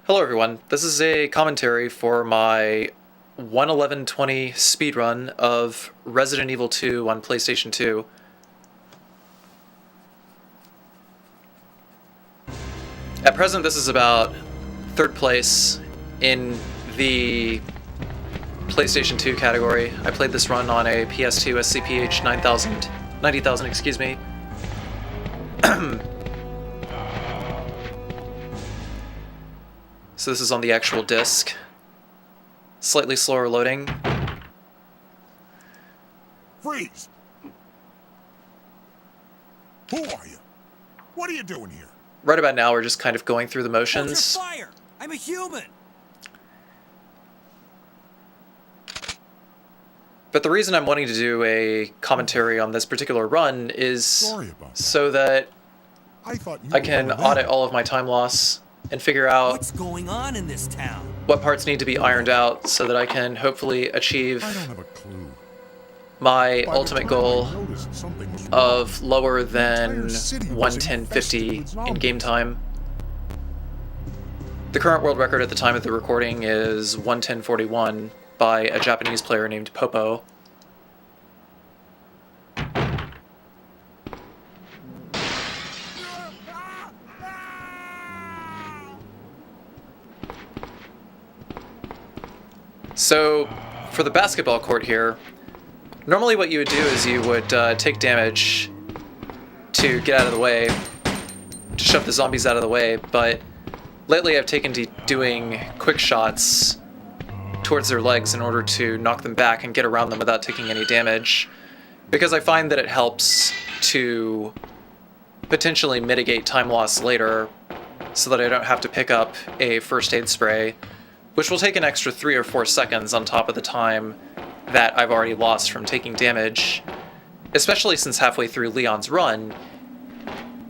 Hello everyone, this is a commentary for my 1:11:20 speedrun of Resident Evil 2 on PlayStation 2. At present, this is about third place in the PlayStation 2 category. I played this run on a PS2 SCPH-90000, excuse me. So this is on the actual disc. Slightly slower loading. Freeze! Who are you? What are you doing here? Right about now, we're just kind of going through the motions. Hold your fire! I'm a human! But the reason I'm wanting to do a commentary on this particular run is so that I can audit all of my time loss and figure out what's going on in this town. What parts need to be ironed out so that I can hopefully achieve my ultimate goal of lower than 1:10:50 in game time. The current world record at the time of the recording is 1:10:41 by a Japanese player named Popo. So, for the basketball court here, normally what you would do is you would take damage to get out of the way, to shove the zombies out of the way, but lately I've taken to doing quick shots towards their legs in order to knock them back and get around them without taking any damage, because I find that it helps to potentially mitigate time loss later so that I don't have to pick up a first aid spray, which will take an extra 3 or 4 seconds on top of the time that I've already lost from taking damage, especially since halfway through Leon's run,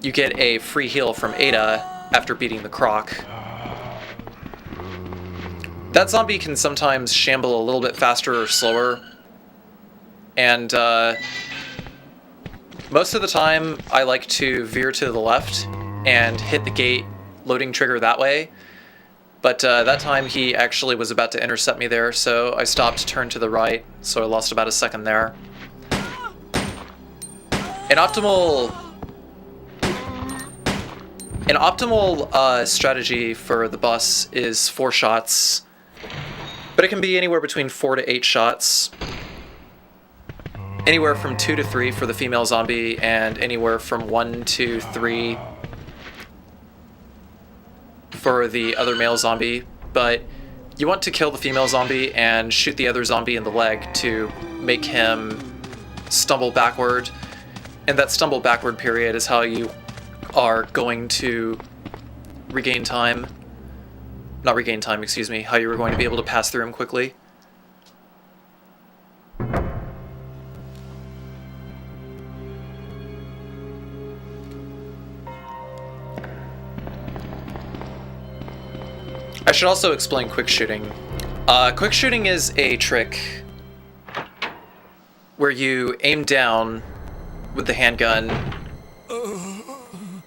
you get a free heal from Ada after beating the croc. That zombie can sometimes shamble a little bit faster or slower, and most of the time I like to veer to the left and hit the gate loading trigger that way. But that time he actually was about to intercept me there, so I stopped, turned to the right, so I lost about a second there. An optimal strategy for the boss is 4 shots, but it can be anywhere between 4 to 8 shots. Anywhere from 2 to 3 for the female zombie, and anywhere from 1 to 3 for the other male zombie, but you want to kill the female zombie and shoot the other zombie in the leg to make him stumble backward, and that stumble backward period is how you are going to regain time. Not regain time, excuse me, how you were going to be able to pass through him quickly. I should also explain quick shooting. Quick shooting is a trick where you aim down with the handgun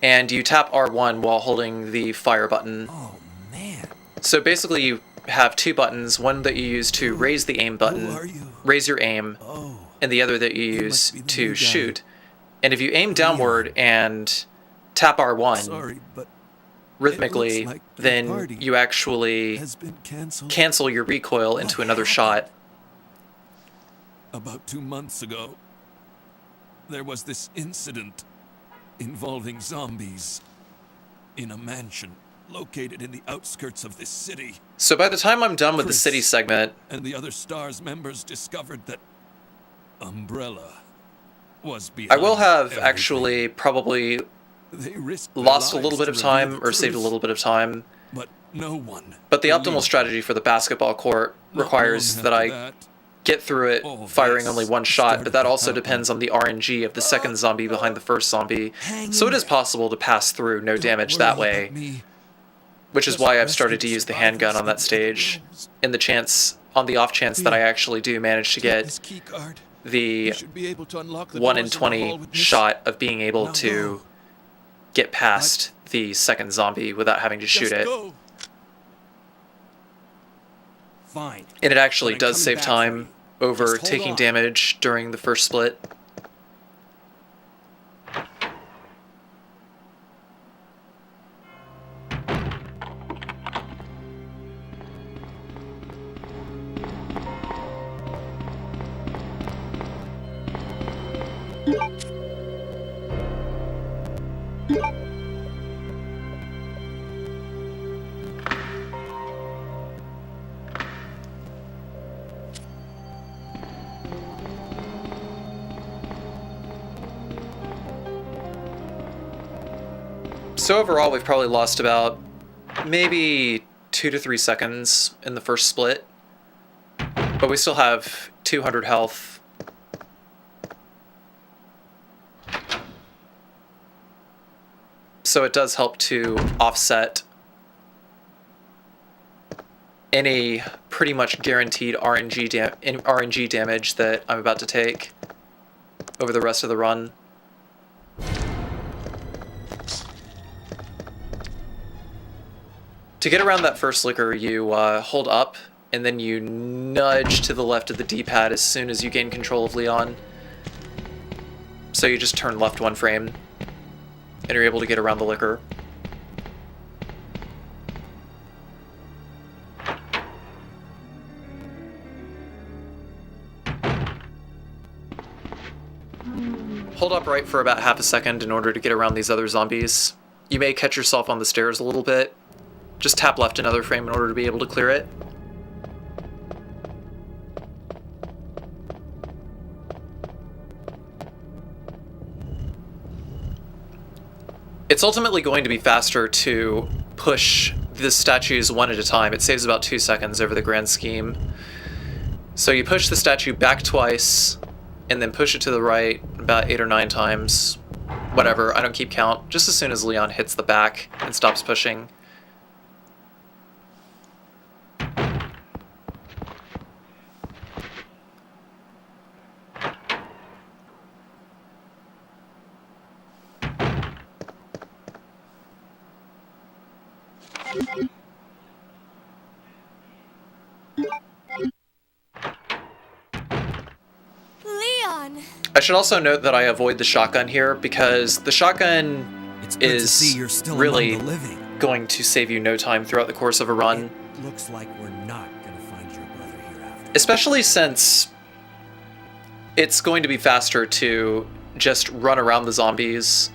and you tap R1 while holding the fire button. Oh, man. So basically you have 2 buttons, one that you use to raise the aim button, raise your aim, and the other that you use to shoot. And if you aim downward and tap R1, rhythmically, then you actually cancel your recoil into another shot. About 2 months ago, there was this incident involving zombies in a mansion located in the outskirts of this city. So by the time I'm done with the city segment, and the other STARS members discovered that Umbrella was behind I will have everything. actually probably lost a little bit of time or saved a little bit of time. But no one. But the optimal strategy for the basketball court requires that I get through it firing only 1 shot, but that also depends on the RNG of the second zombie behind the first zombie. So it is possible to pass through no damage that way, which is why I've started to use the handgun on that stage, on the off chance that I actually do manage to get the You should be able to unlock the 1 in doors of the hall 20 with this. shot of being able Now to go. get past the second zombie without having to shoot Just it. go. Fine. And it actually But I'm does coming save back time for you. over Just hold taking on. damage during the first split. So overall, we've probably lost about maybe 2 to 3 seconds in the first split, but we still have 200 health. So it does help to offset any pretty much guaranteed RNG damage that I'm about to take over the rest of the run. To get around that first liquor, you hold up, and then you nudge to the left of the D-pad as soon as you gain control of Leon. So you just turn left 1 frame, and you're able to get around the liquor. Hold up right for about half a second in order to get around these other zombies. You may catch yourself on the stairs a little bit. Just tap left another frame in order to be able to clear it. It's ultimately going to be faster to push the statues one at a time. It saves about 2 seconds over the grand scheme. So you push the statue back twice, and then push it to the right about 8 or 9 times. Whatever, I don't keep count. Just as soon as Leon hits the back and stops pushing. Leon! I should also note that I avoid the shotgun here because the shotgun It's good to see is you're still really among the living. going to save you no time throughout the course of a run. It looks like we're not gonna find your brother hereafter. Especially since it's going to be faster to just run around the zombies.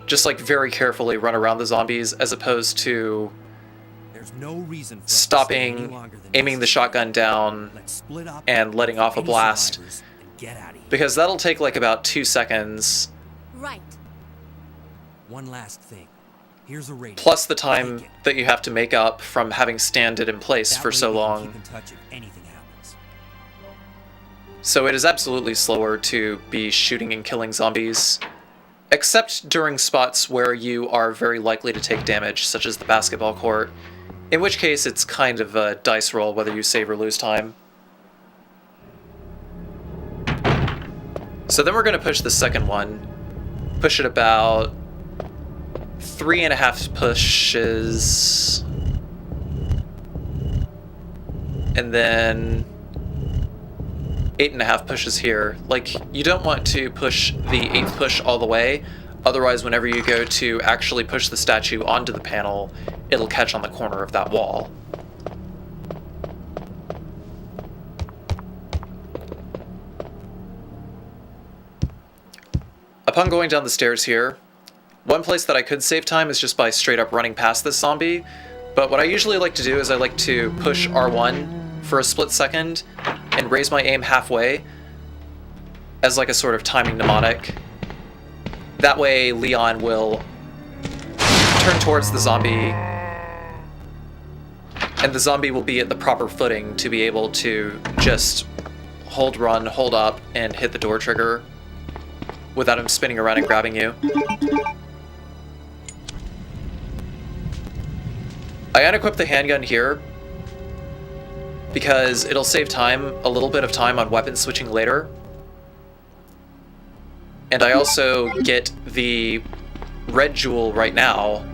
Just like very carefully run around the zombies as opposed to There's no reason for us to stay any stopping, longer than aiming the necessary. shotgun down, Let's split up and letting off a any blast. survivors and get out of here. because that'll take like about 2 seconds, Right. One last thing. Here's a radio. plus the time Take it. that you have to make up from having standed in place That for way so we can long. Keep in touch if anything happens. So it is absolutely slower to be shooting and killing zombies, except during spots where you are very likely to take damage, such as the basketball court, in which case it's kind of a dice roll whether you save or lose time. So then we're going to push the second one. Push it about 3.5 pushes, and then 8.5 pushes here. Like, you don't want to push the 8th push all the way, otherwise whenever you go to actually push the statue onto the panel, it'll catch on the corner of that wall. Upon going down the stairs here, one place that I could save time is just by straight up running past this zombie, but what I usually like to do is I like to push R1 for a split second and raise my aim halfway as like a sort of timing mnemonic. That way Leon will turn towards the zombie and the zombie will be at the proper footing to be able to just hold run, hold up, and hit the door trigger without him spinning around and grabbing you. I unequip the handgun here, because it'll save time, a little bit of time on weapon switching later. And I also get the red jewel right now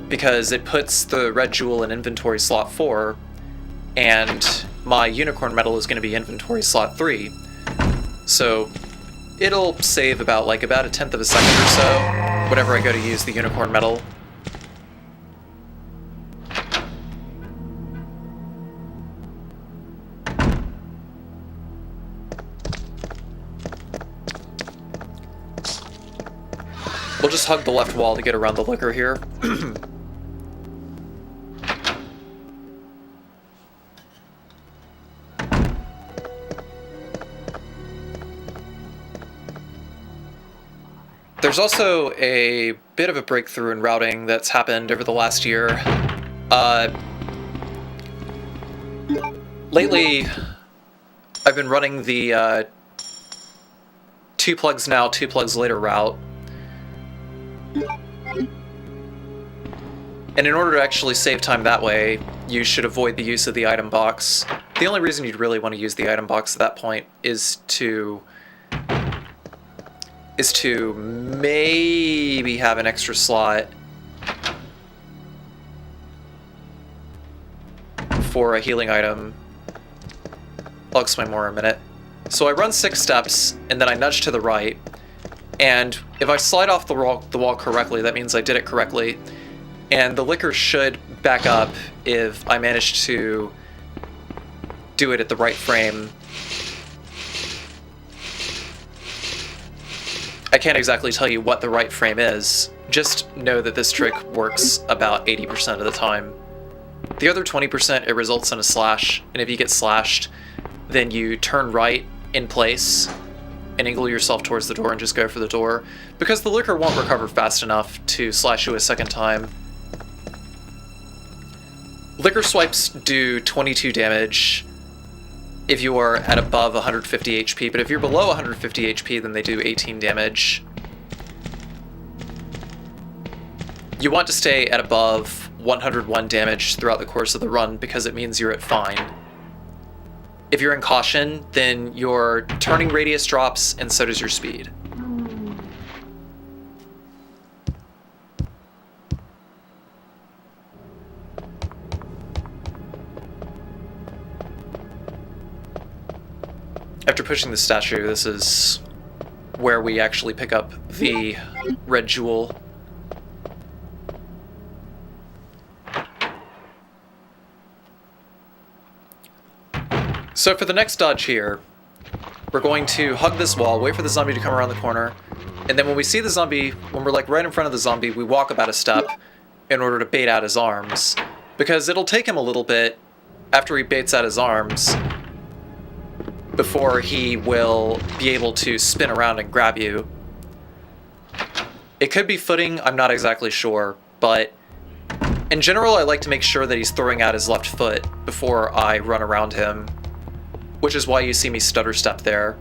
because it puts the red jewel in inventory slot 4, and my unicorn medal is going to be inventory slot 3. So it'll save about a 1/10 of a second or so whenever I go to use the unicorn medal. We'll just hug the left wall to get around the liquor here. There's also a bit of a breakthrough in routing that's happened over the last year. Lately, I've been running the 2 plugs now, 2 plugs later route. And in order to actually save time that way, you should avoid the use of the item box. The only reason you'd really want to use the item box at that point is to maybe have an extra slot for a healing item. I'll explain more in a minute. So I run 6 steps, and then I nudge to the right, and if I slide off the wall correctly, that means I did it correctly, and the liquor should back up if I manage to do it at the right frame. I can't exactly tell you what the right frame is, just know that this trick works about 80% of the time. The other 20%, it results in a slash, and if you get slashed, then you turn right in place and angle yourself towards the door and just go for the door, because the liquor won't recover fast enough to slash you a second time. Liquor swipes do 22 damage if you are at above 150 HP, but if you're below 150 HP, then they do 18 damage. You want to stay at above 101 damage throughout the course of the run because it means you're at fine. If you're in caution, then your turning radius drops and so does your speed. After pushing the statue, this is where we actually pick up the red jewel. So for the next dodge here, we're going to hug this wall, wait for the zombie to come around the corner, and then when we see the zombie, when we're right in front of the zombie, we walk about a step in order to bait out his arms. Because it'll take him a little bit after he baits out his arms before he will be able to spin around and grab you. It could be footing, I'm not exactly sure, but in general I like to make sure that he's throwing out his left foot before I run around him, which is why you see me stutter step there.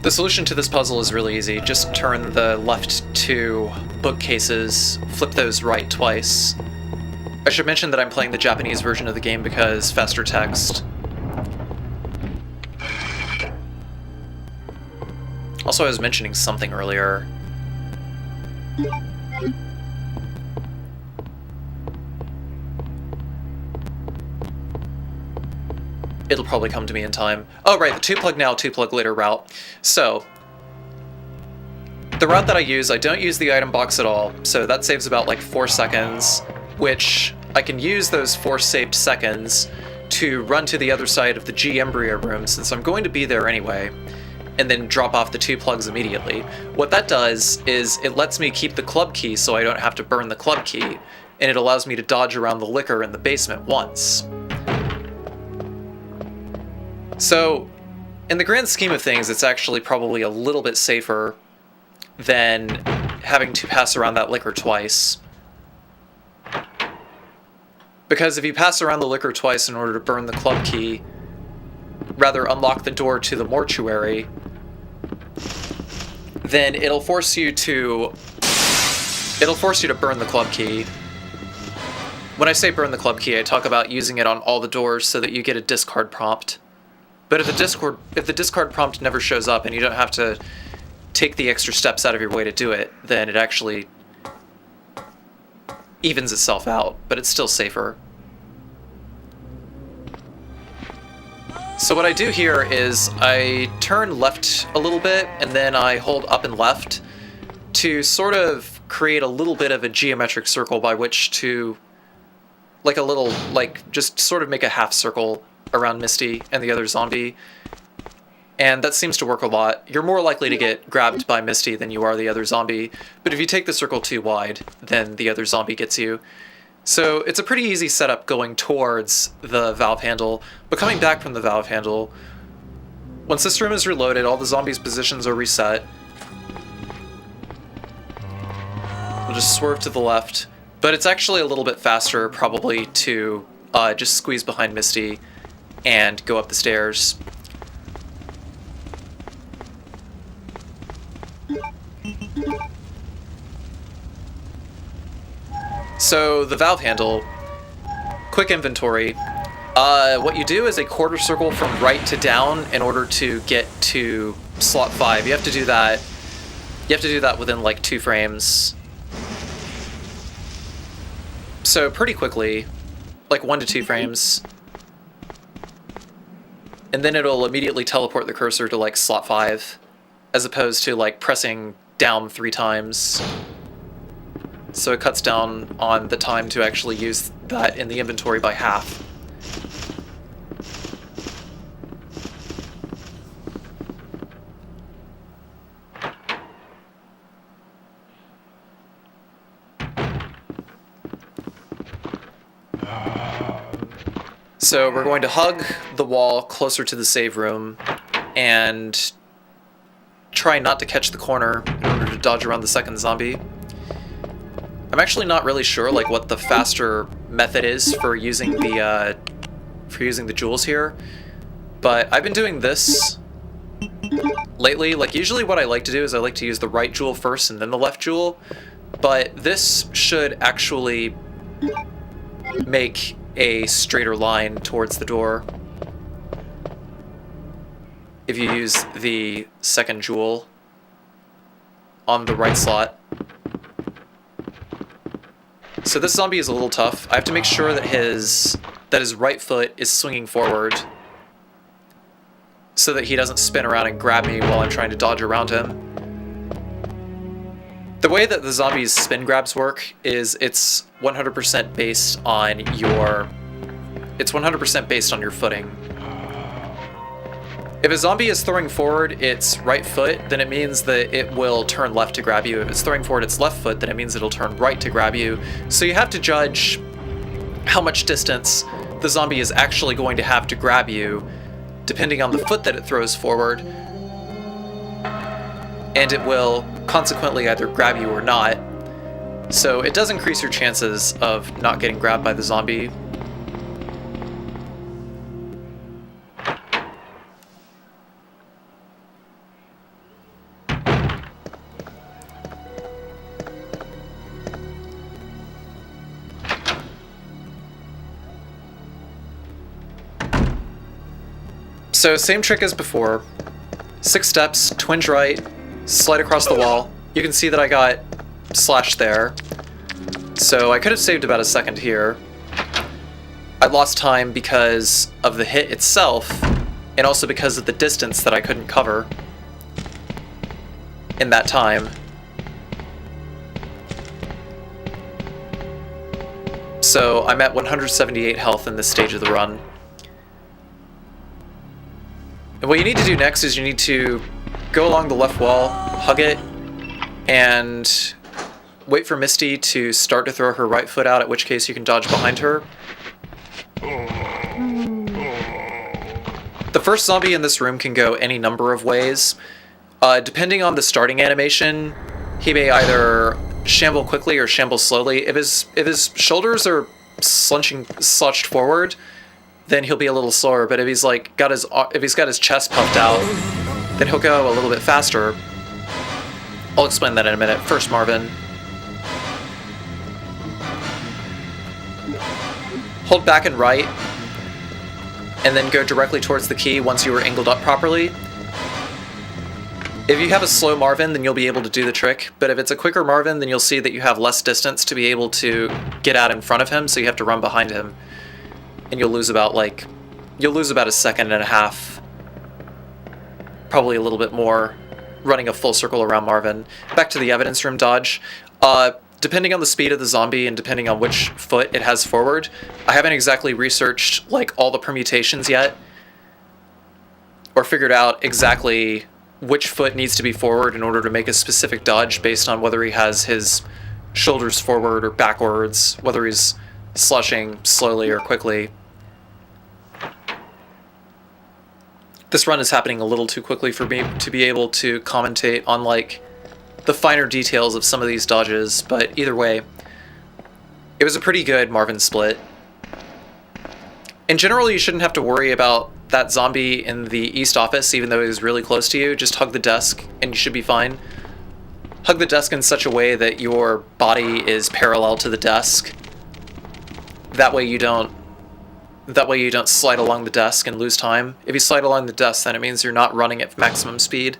The solution to this puzzle is really easy. Just turn the left 2 bookcases, flip those right twice. I should mention that I'm playing the Japanese version of the game because faster text. Also, I was mentioning something earlier. It'll probably come to me in time. Oh, right, the 2 plug now, 2 plug later route. So, the route that I use, I don't use the item box at all, so that saves about 4 seconds, which I can use those 4 saved seconds to run to the other side of the G-embryo room, since I'm going to be there anyway, and then drop off the 2 plugs immediately. What that does is it lets me keep the club key so I don't have to burn the club key, and it allows me to dodge around the liquor in the basement once. So, in the grand scheme of things, it's actually probably a little bit safer than having to pass around that liquor twice. Because if you pass around the liquor twice in order to burn the club key, rather unlock the door to the mortuary, then it'll force you to burn the club key. When I say burn the club key, I talk about using it on all the doors so that you get a discard prompt. But if the discard prompt never shows up and you don't have to take the extra steps out of your way to do it, then it actually evens itself out, but it's still safer. So what I do here is I turn left a little bit, and then I hold up and left to sort of create a little bit of a geometric circle by which to, just sort of make a half circle around Misty and the other zombie. And that seems to work a lot. You're more likely to get grabbed by Misty than you are the other zombie, but if you take the circle too wide, then the other zombie gets you. So it's a pretty easy setup going towards the valve handle, but coming back from the valve handle, once this room is reloaded, all the zombies' positions are reset. We'll just swerve to the left, but it's actually a little bit faster probably to just squeeze behind Misty and go up the stairs. So the valve handle, quick inventory. What you do is a quarter circle from right to down in order to get to slot 5. You have to do that. You have to do that within like 2 frames. So pretty quickly, like 1 to 2 frames. And then it'll immediately teleport the cursor to like slot 5, as opposed to like pressing down 3 times. So it cuts down on the time to actually use that in the inventory by half. So we're going to hug the wall closer to the save room and try not to catch the corner in order to dodge around the second zombie. I'm actually not really sure like what the faster method is for using the jewels here, but I've been doing this lately. Like usually what I like to do is I like to use the right jewel first and then the left jewel, but this should actually make a straighter line towards the door if you use the second jewel on the right slot. So this zombie is a little tough. I have to make sure that his right foot is swinging forward so that he doesn't spin around and grab me while I'm trying to dodge around him. The way that the zombie's spin grabs work is it's 100% based on your footing. If a zombie is throwing forward its right foot, then it means that it will turn left to grab you. If it's throwing forward its left foot, then it means it'll turn right to grab you. So you have to judge how much distance the zombie is actually going to have to grab you, depending on the foot that it throws forward. And it will consequently either grab you or not. So it does increase your chances of not getting grabbed by the zombie. So same trick as before. 6 steps, twinge right, slide across the wall. You can see that I got slashed there. So I could have saved about a second here. I lost time because of the hit itself, and also because of the distance that I couldn't cover in that time. So I'm at 178 health in this stage of the run. And what you need to do next is you need to go along the left wall, hug it, and wait for Misty to start to throw her right foot out, at which case you can dodge behind her. The first zombie in this room can go any number of ways. Depending on the starting animation, he may either shamble quickly or shamble slowly. If his shoulders are slouched forward, then he'll be a little slower. But if he's got his chest puffed out, then he'll go a little bit faster. I'll explain that in a minute. First, Marvin. Hold back and right, and then go directly towards the key once you were angled up properly. If you have a slow Marvin, then you'll be able to do the trick, but if it's a quicker Marvin, then you'll see that you have less distance to be able to get out in front of him, so you have to run behind him. And you'll lose about a second and a half, probably a little bit more, running a full circle around Marvin. Back to the evidence room dodge. Depending on the speed of the zombie and depending on which foot it has forward, I haven't exactly researched like all the permutations yet, or figured out exactly which foot needs to be forward in order to make a specific dodge based on whether he has his shoulders forward or backwards, whether he's slushing slowly or quickly. This run is happening a little too quickly for me to be able to commentate on like the finer details of some of these dodges, but either way, it was a pretty good Marvin split. In general, you shouldn't have to worry about that zombie in the east office, even though he's really close to you. Just hug the desk and you should be fine. Hug the desk in such a way that your body is parallel to the desk. That way you don't slide along the desk and lose time. If you slide along the desk, then it means you're not running at maximum speed.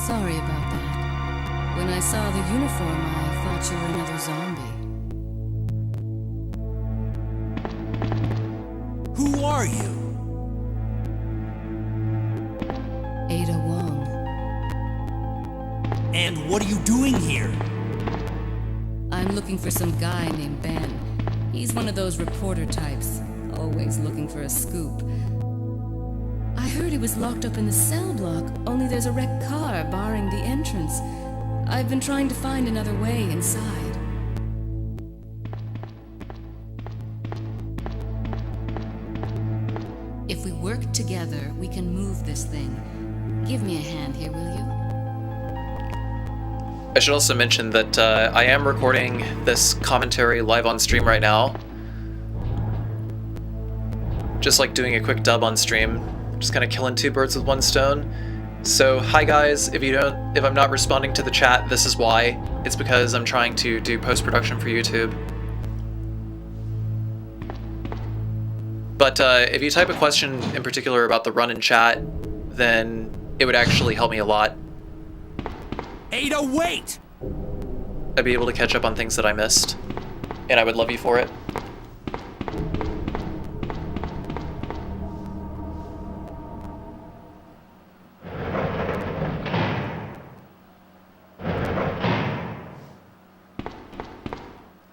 Sorry about that. When I saw the uniform, I thought you were another zombie. Who are you? Ada Wong. And what are you doing here? I'm looking for some guy named Ben. He's one of those reporter types, always looking for a scoop. I heard he was locked up in the cell block, only there's a wrecked car barring the entrance. I've been trying to find another way inside. If we work together, we can move this thing. Give me a hand here, will you? I should also mention that I am recording this commentary live on stream right now. Just like doing a quick dub on stream. Just kind of killing two birds with one stone. So, hi guys, if I'm not responding to the chat, this is why. It's because I'm trying to do post-production for YouTube. But if you type a question in particular about the run in chat, then it would actually help me a lot. Ada, wait! I'd be able to catch up on things that I missed, and I would love you for it.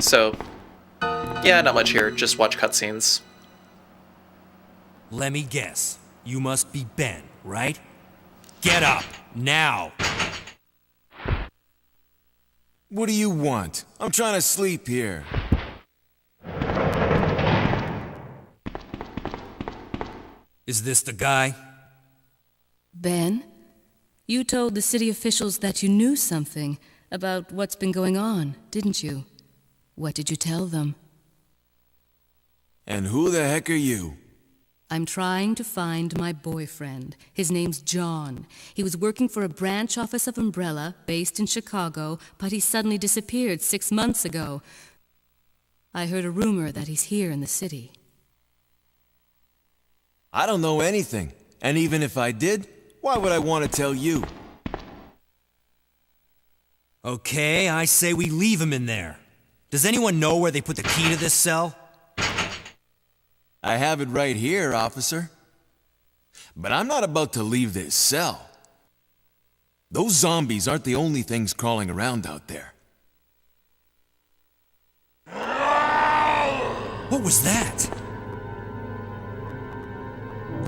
So, yeah, not much here, just watch cutscenes. Let me guess. You must be Ben, right? Get up, now! What do you want? I'm trying to sleep here. Is this the guy? Ben? You told the city officials that you knew something about what's been going on, didn't you? What did you tell them? And who the heck are you? I'm trying to find my boyfriend. His name's John. He was working for a branch office of Umbrella based in Chicago, but he suddenly disappeared 6 months ago. I heard a rumor that he's here in the city. I don't know anything. And even if I did, why would I want to tell you? Okay, I say we leave him in there. Does anyone know where they put the key to this cell? I have it right here, officer. But I'm not about to leave this cell. Those zombies aren't the only things crawling around out there. What was that?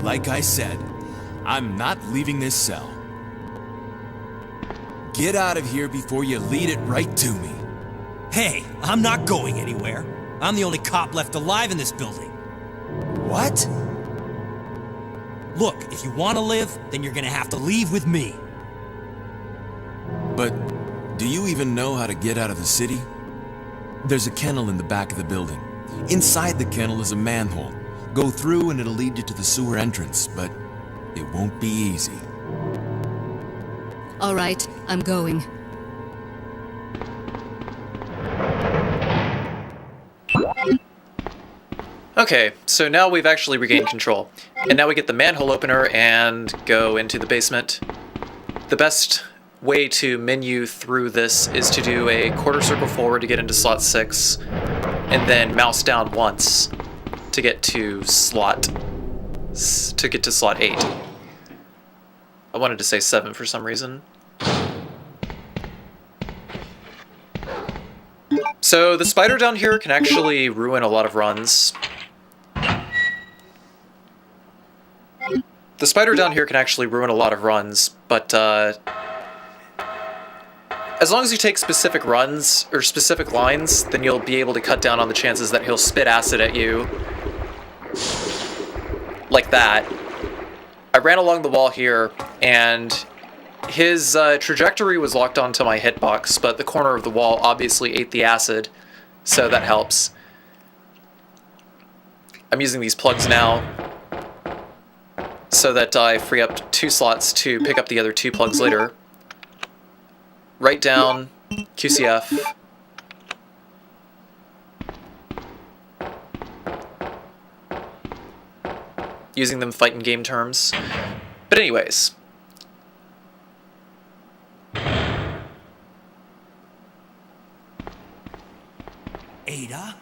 Like I said, I'm not leaving this cell. Get out of here before you lead it right to me. Hey, I'm not going anywhere. I'm the only cop left alive in this building. What? Look, if you want to live, then you're gonna have to leave with me. But do you even know how to get out of the city? There's a kennel in the back of the building. Inside the kennel is a manhole. Go through and it'll lead you to the sewer entrance, but it won't be easy. All right, I'm going. Okay, so now we've actually regained control. And now we get the manhole opener and go into the basement. The best way to menu through this is to do a quarter circle forward to get into slot 6, and then mouse down once to get to slot 8. I wanted to say 7 for some reason. So the spider down here can actually ruin a lot of runs. The spider down here can actually ruin a lot of runs, but as long as you take specific runs or specific lines, then you'll be able to cut down on the chances that he'll spit acid at you. Like that. I ran along the wall here, and his trajectory was locked onto my hitbox, but the corner of the wall obviously ate the acid, so that helps. I'm using these plugs now, so that I free up 2 slots to pick up the other 2 plugs later. Write down QCF. Using them fight in game terms. But anyways. Ada?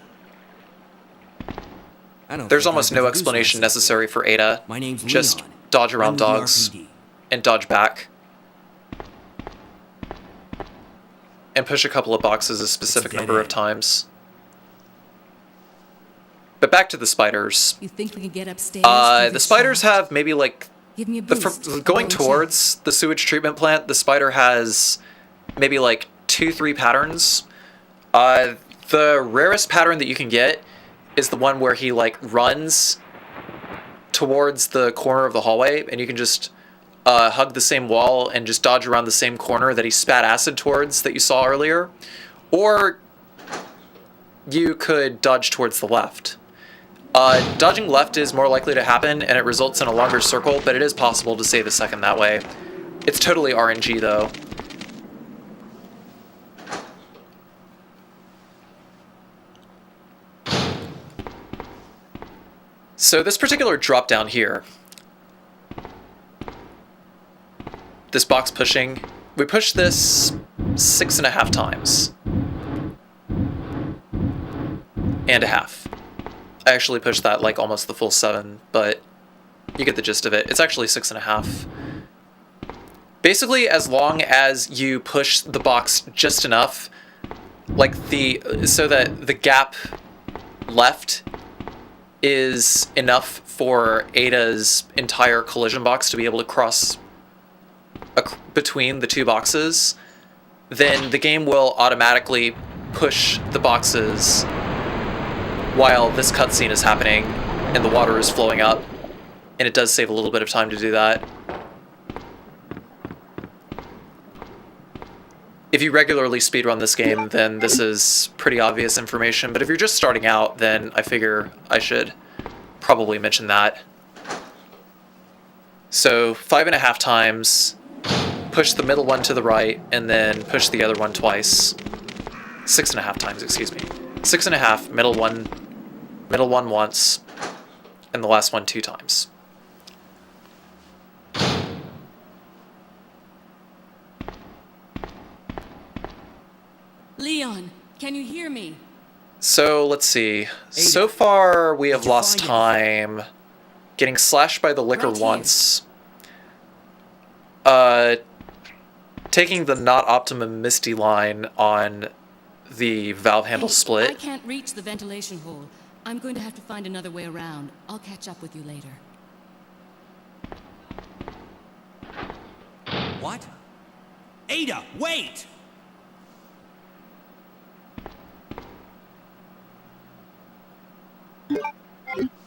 There's almost no explanation necessary for Ada. My name's Just Leon. dodge I'm around with the dogs RPD. and dodge back. And push a couple of boxes a specific dead number of end. times. But back to the spiders. You think we can get upstairs? through The this spiders shaft? have maybe like Give me a boost. going I'll check. towards the sewage treatment plant, the spider has maybe like 2-3 patterns. The rarest pattern that you can get is the one where he like runs towards the corner of the hallway, and you can just hug the same wall and just dodge around the same corner that he spat acid towards that you saw earlier. Or you could dodge towards the left. Dodging left is more likely to happen, and it results in a longer circle, but it is possible to save a second that way. It's totally RNG, though. So this particular drop down here, this box pushing, we pushed this 6.5 times. And a half. I actually pushed that like almost the full 7, but you get the gist of it. It's actually 6.5. Basically, as long as you push the box just enough, like so that the gap left is enough for Ada's entire collision box to be able to cross between the 2 boxes, then the game will automatically push the boxes while this cutscene is happening and the water is flowing up, and it does save a little bit of time to do that. If you regularly speedrun this game, then this is pretty obvious information, but if you're just starting out, then I figure I should probably mention that. So 5.5 times, push the middle one to the right, and then push the other one twice. 6.5 times, excuse me. 6.5, middle one once, and the last one 2 times. Leon, can you hear me? So, let's see. So far, we have Did you lost find time getting slashed by the liquor Right here. once. Taking the not optimum Misty line on the valve handle Hey, I split. can't reach the ventilation hole. I'm going to have to find another way around. I'll catch up with you later. What? Ada, wait!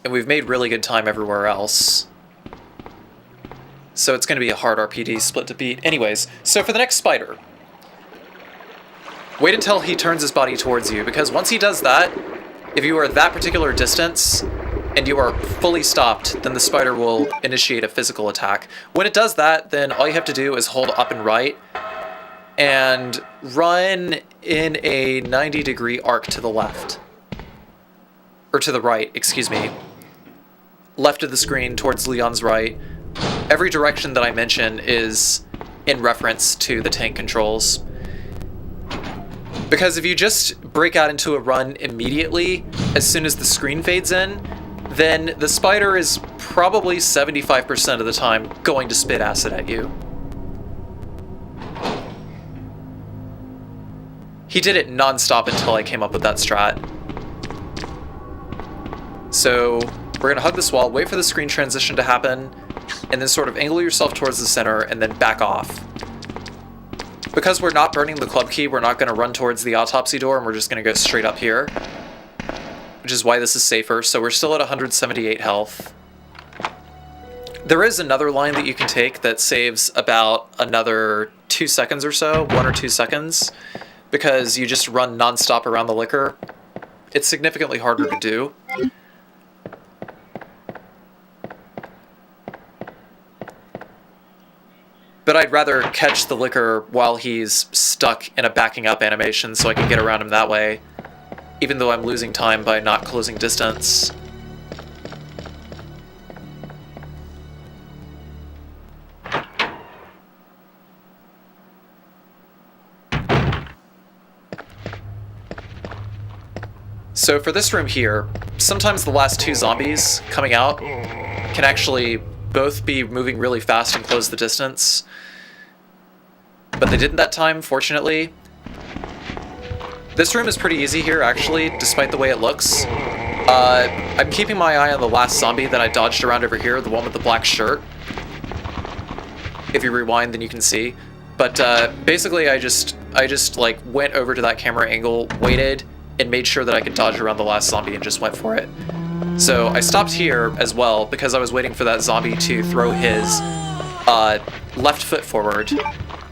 And we've made really good time everywhere else. So it's going to be a hard RPD split to beat. Anyways, so for the next spider, Wait until he turns his body towards you, because once he does that, if you are at that particular distance and you are fully stopped, then the spider will initiate a physical attack. When it does that, then all you have to do is hold up and right and run in a 90-degree arc to the left. Or to the right, excuse me. Left of the screen towards Leon's right. Every direction that I mention is in reference to the tank controls. Because if you just break out into a run immediately, as soon as the screen fades in, then the spider is probably 75% of the time going to spit acid at you. He did it non-stop until I came up with that strat. So we're gonna hug this wall, wait for the screen transition to happen, and then sort of angle yourself towards the center and then back off. Because we're not burning the club key, we're not gonna run towards the autopsy door, and we're just gonna go straight up here. Which is why this is safer, so we're still at 178 health. There is another line that you can take that saves about another 2 seconds or so, 1 or 2 seconds, because you just run non-stop around the liquor. It's significantly harder to do. But I'd rather catch the liquor while he's stuck in a backing up animation so I can get around him that way, even though I'm losing time by not closing distance. So for this room here, sometimes the last 2 zombies coming out can actually both be moving really fast and close the distance. But they didn't that time, fortunately. This room is pretty easy here, actually, despite the way it looks. I'm keeping my eye on the last zombie that I dodged around over here, the one with the black shirt. If you rewind, then you can see. But basically, I just like went over to that camera angle, waited, and made sure that I could dodge around the last zombie and just went for it. So I stopped here as well because I was waiting for that zombie to throw his left foot forward,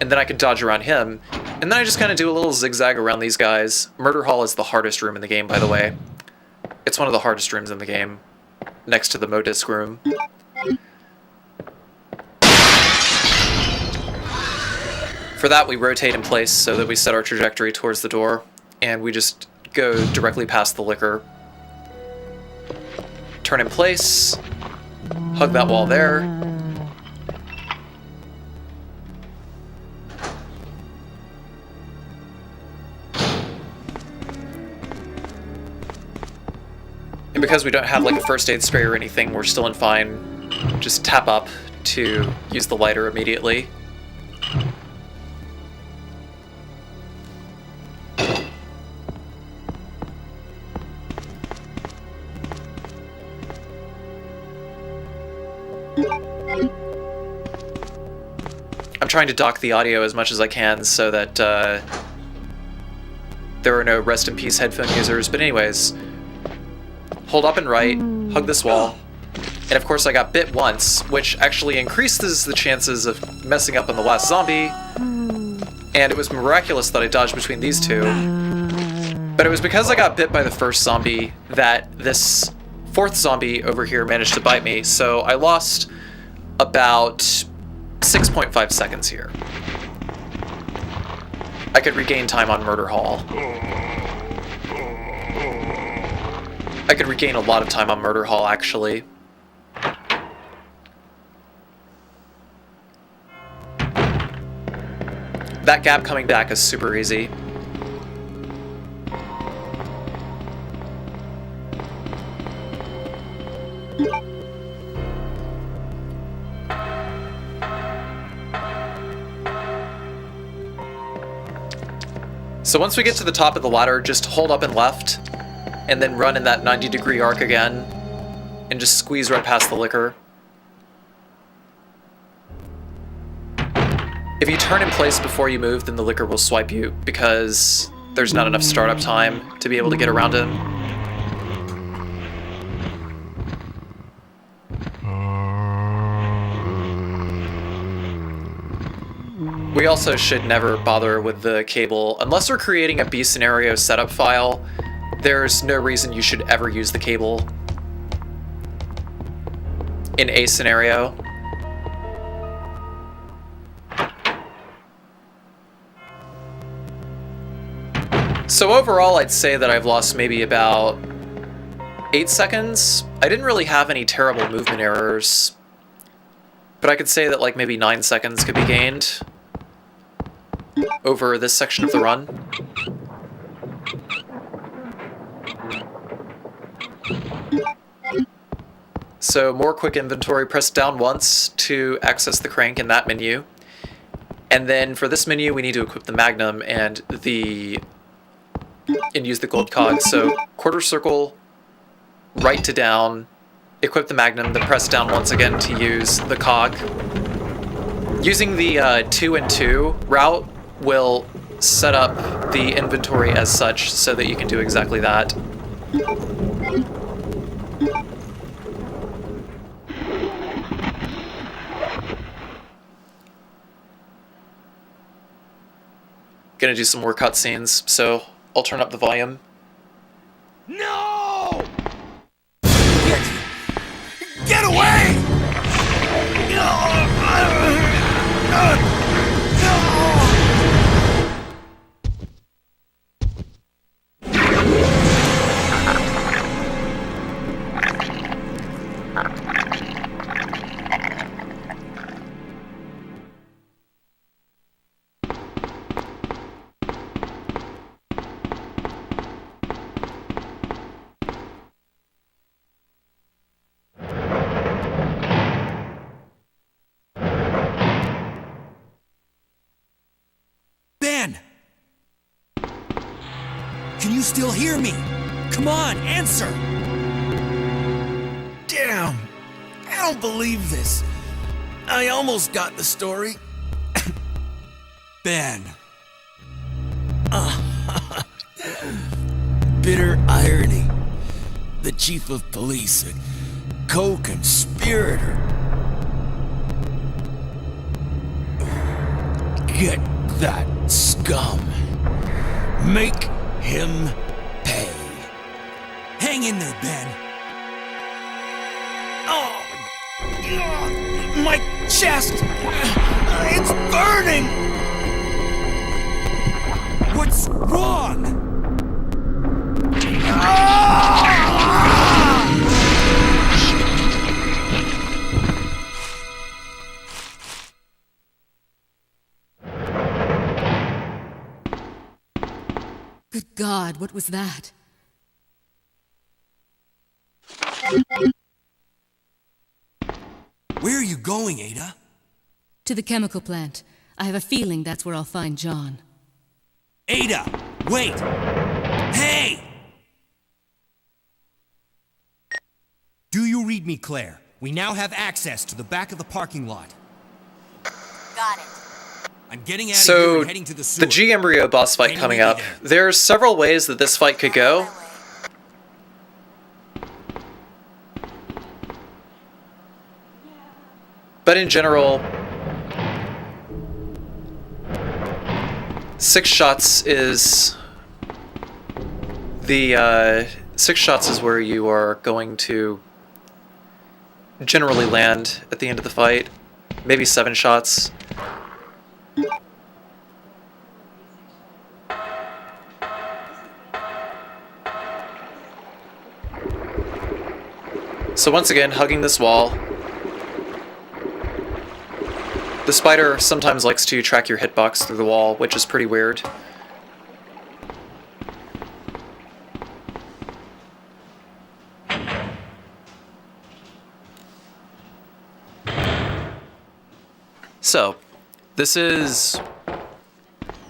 and then I could dodge around him. And then I just kind of do a little zigzag around these guys. Murder Hall is the hardest room in the game, by the way. It's one of the hardest rooms in the game, next to the Modisc room. For that, we rotate in place so that we set our trajectory towards the door, and we just go directly past the liquor. Turn in place, hug that wall there. And because we don't have like a first aid spray or anything, we're still in fine. Just tap up to use the lighter immediately. I'm trying to dock the audio as much as I can so that there are no rest in peace headphone users, but anyways, hold up and right, hug this wall, and of course I got bit once, which actually increases the chances of messing up on the last zombie, and it was miraculous that I dodged between these two, but it was because I got bit by the first zombie that this 4th zombie over here managed to bite me, so I lost about 6.5 seconds here. I could regain time on Murder Hall. I could regain a lot of time on Murder Hall, actually. That gap coming back is super easy. So once we get to the top of the ladder, just hold up and left, and then run in that 90-degree arc again, and just squeeze right past the liquor. If you turn in place before you move, then the liquor will swipe you, because there's not enough startup time to be able to get around him. We also should never bother with the cable. Unless we're creating a B scenario setup file, there's no reason you should ever use the cable in A scenario. So overall, I'd say that I've lost maybe about 8 seconds. I didn't really have any terrible movement errors, but I could say that like maybe 9 seconds could be gained over this section of the run. So more quick inventory, press down once to access the crank in that menu. And then for this menu, we need to equip the Magnum and use the gold cog. So quarter circle, right to down, equip the Magnum, then press down once again to use the cog. Using the 2 and 2 route will set up the inventory as such so that you can do exactly that. Gonna do some more cutscenes, so I'll turn up the volume. No! Get away! Ben! Can you still hear me? Come on, answer! Damn! I don't believe this. I almost got the story. Ben. Bitter irony. The chief of police, a co-conspirator. Get that scum. Make him pay. Hang in there, Ben. Oh, my chest! It's burning! What's wrong? Good God, what was that? Where are you going, Ada? To the chemical plant. I have a feeling that's where I'll find John. Ada! Wait! Hey! Do you read me, Claire? We now have access to the back of the parking lot. Got it. I'm getting out of here So and heading to the sewer. the G-embryo boss fight Can you coming meet me up. there? There's several ways that this fight could go. But in general, 6 shots is the 6 shots is where you are going to generally land at the end of the fight. Maybe 7 shots. So once again, hugging this wall. The spider sometimes likes to track your hitbox through the wall, which is pretty weird. So, this is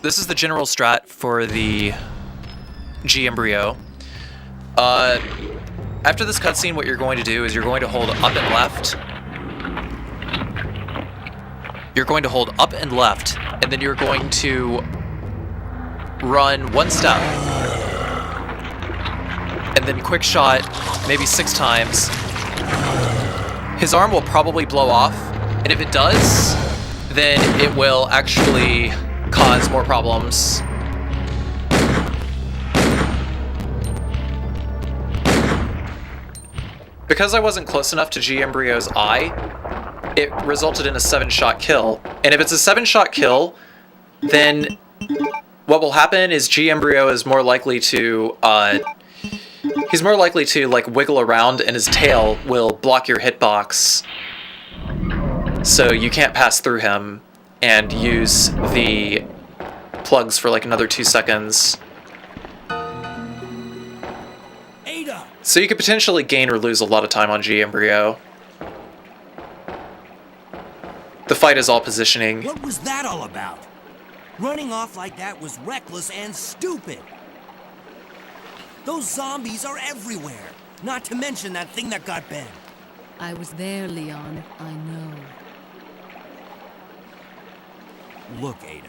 the general strat for the G-embryo. After this cutscene, what you're going to do is you're going to hold up and left. You're going to hold up and left, and then you're going to run 1 step. And then quick shot, maybe 6 times. His arm will probably blow off, and if it does, then it will actually cause more problems. Because I wasn't close enough to G-embryo's eye, it resulted in a 7-shot kill. And if it's a 7-shot kill, then what will happen is G-embryo is more likely to, he's more likely to like wiggle around, and his tail will block your hitbox, so you can't pass through him and use the plugs for like another 2 seconds. Ada! So you could potentially gain or lose a lot of time on G-embryo. The fight is all positioning. What was that all about? Running off like that was reckless and stupid. Those zombies are everywhere. Not to mention that thing that got Ben. I was there, Leon. I know. Look, Ada.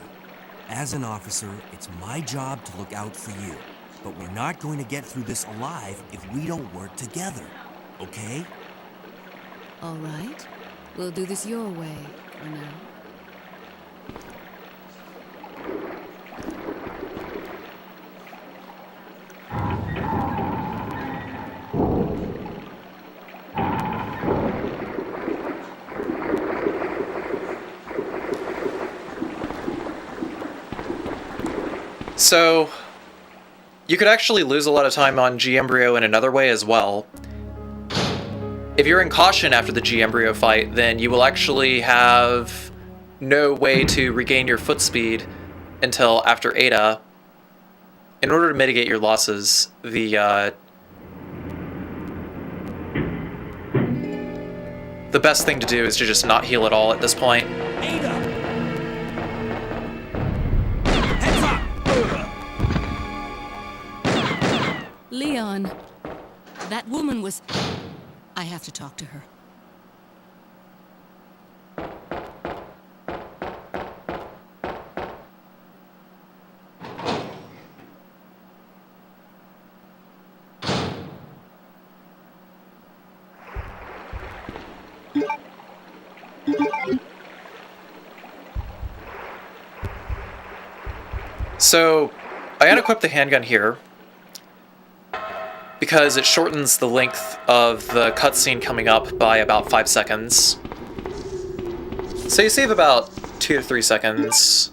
As an officer, it's my job to look out for you. But we're not going to get through this alive if we don't work together. Okay? All right. We'll do this your way for now. So, you could actually lose a lot of time on G-embryo in another way as well. If you're in caution after the G-embryo fight, then you will actually have no way to regain your foot speed until after Ada. In order to mitigate your losses, the best thing to do is to just not heal at all at this point. Ada! Heads up! Leon, that woman was... I have to talk to her. So, I unequipped the handgun here because it shortens the length of the cutscene coming up by about 5 seconds. So you save about 2 to 3 seconds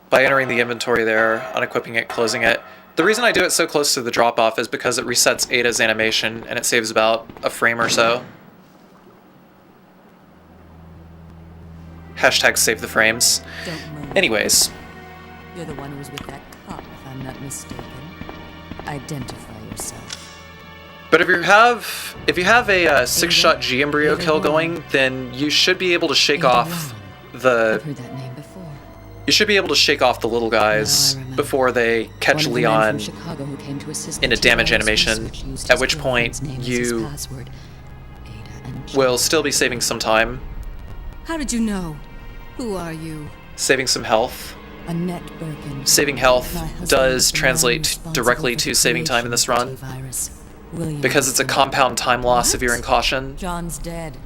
by entering the inventory there, unequipping it, closing it. The reason I do it so close to the drop-off is because it resets Ada's animation, and it saves about a frame or so. Hashtag save the frames. Don't move. Anyways. You're the one who was with that cop, if I'm not mistaken. Identify yourself. But if you have a 6-shot G-embryo kill going, then you should be able to shake off I've the heard that name before. you should be able to shake off the little guys before they catch One of the men Leon from Chicago who came to assist in a the damage T-virus animation, research used at his which point girlfriend's name as his you password. Ada and will still be saving some time, How did you know? Who are you? saving some health. Annette Birkin. Saving health My husband does is the man translate responsible directly for to the saving time in this creation run, of the T-virus. William because it's a Birkin. compound time loss if you're in What? caution. John's dead.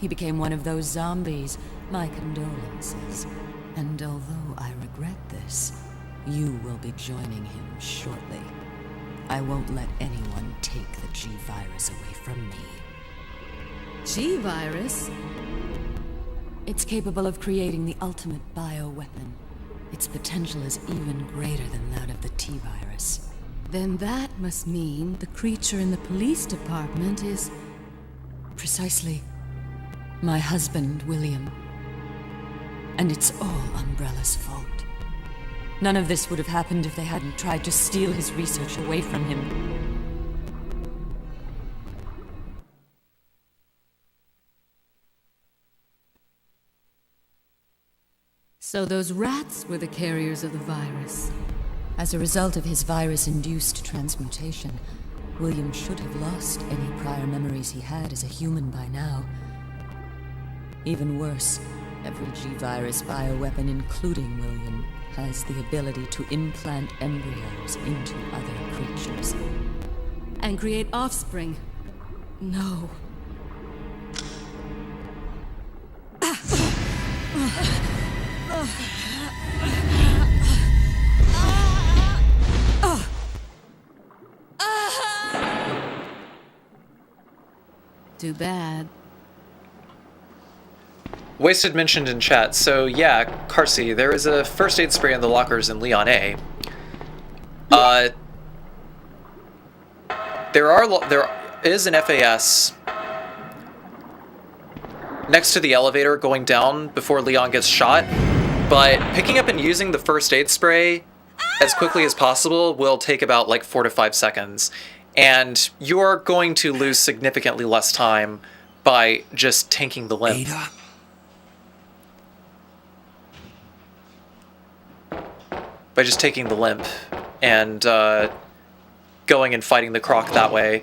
He became one of those zombies. My condolences. And although I regret this, you will be joining him shortly. I won't let anyone take the G-virus away from me. G-virus? It's capable of creating the ultimate bioweapon. Its potential is even greater than that of the T-virus. Then that must mean the creature in the police department is... precisely my husband, William. And it's all Umbrella's fault. None of this would have happened if they hadn't tried to steal his research away from him. So those rats were the carriers of the virus. As a result of his virus-induced transmutation, William should have lost any prior memories he had as a human by now. Even worse, every G-virus bioweapon, including William, has the ability to implant embryos into other creatures. And create offspring. No. Too bad. Wasted mentioned in chat, so yeah, Carcy, there is a first aid spray in the lockers in Leon A. There is an FAS next to the elevator going down before Leon gets shot, but picking up and using the first aid spray as quickly as possible will take about like 4 to 5 seconds, and you're going to lose significantly less time by just tanking the limp. Ada? By just taking the limp and going and fighting the croc that way.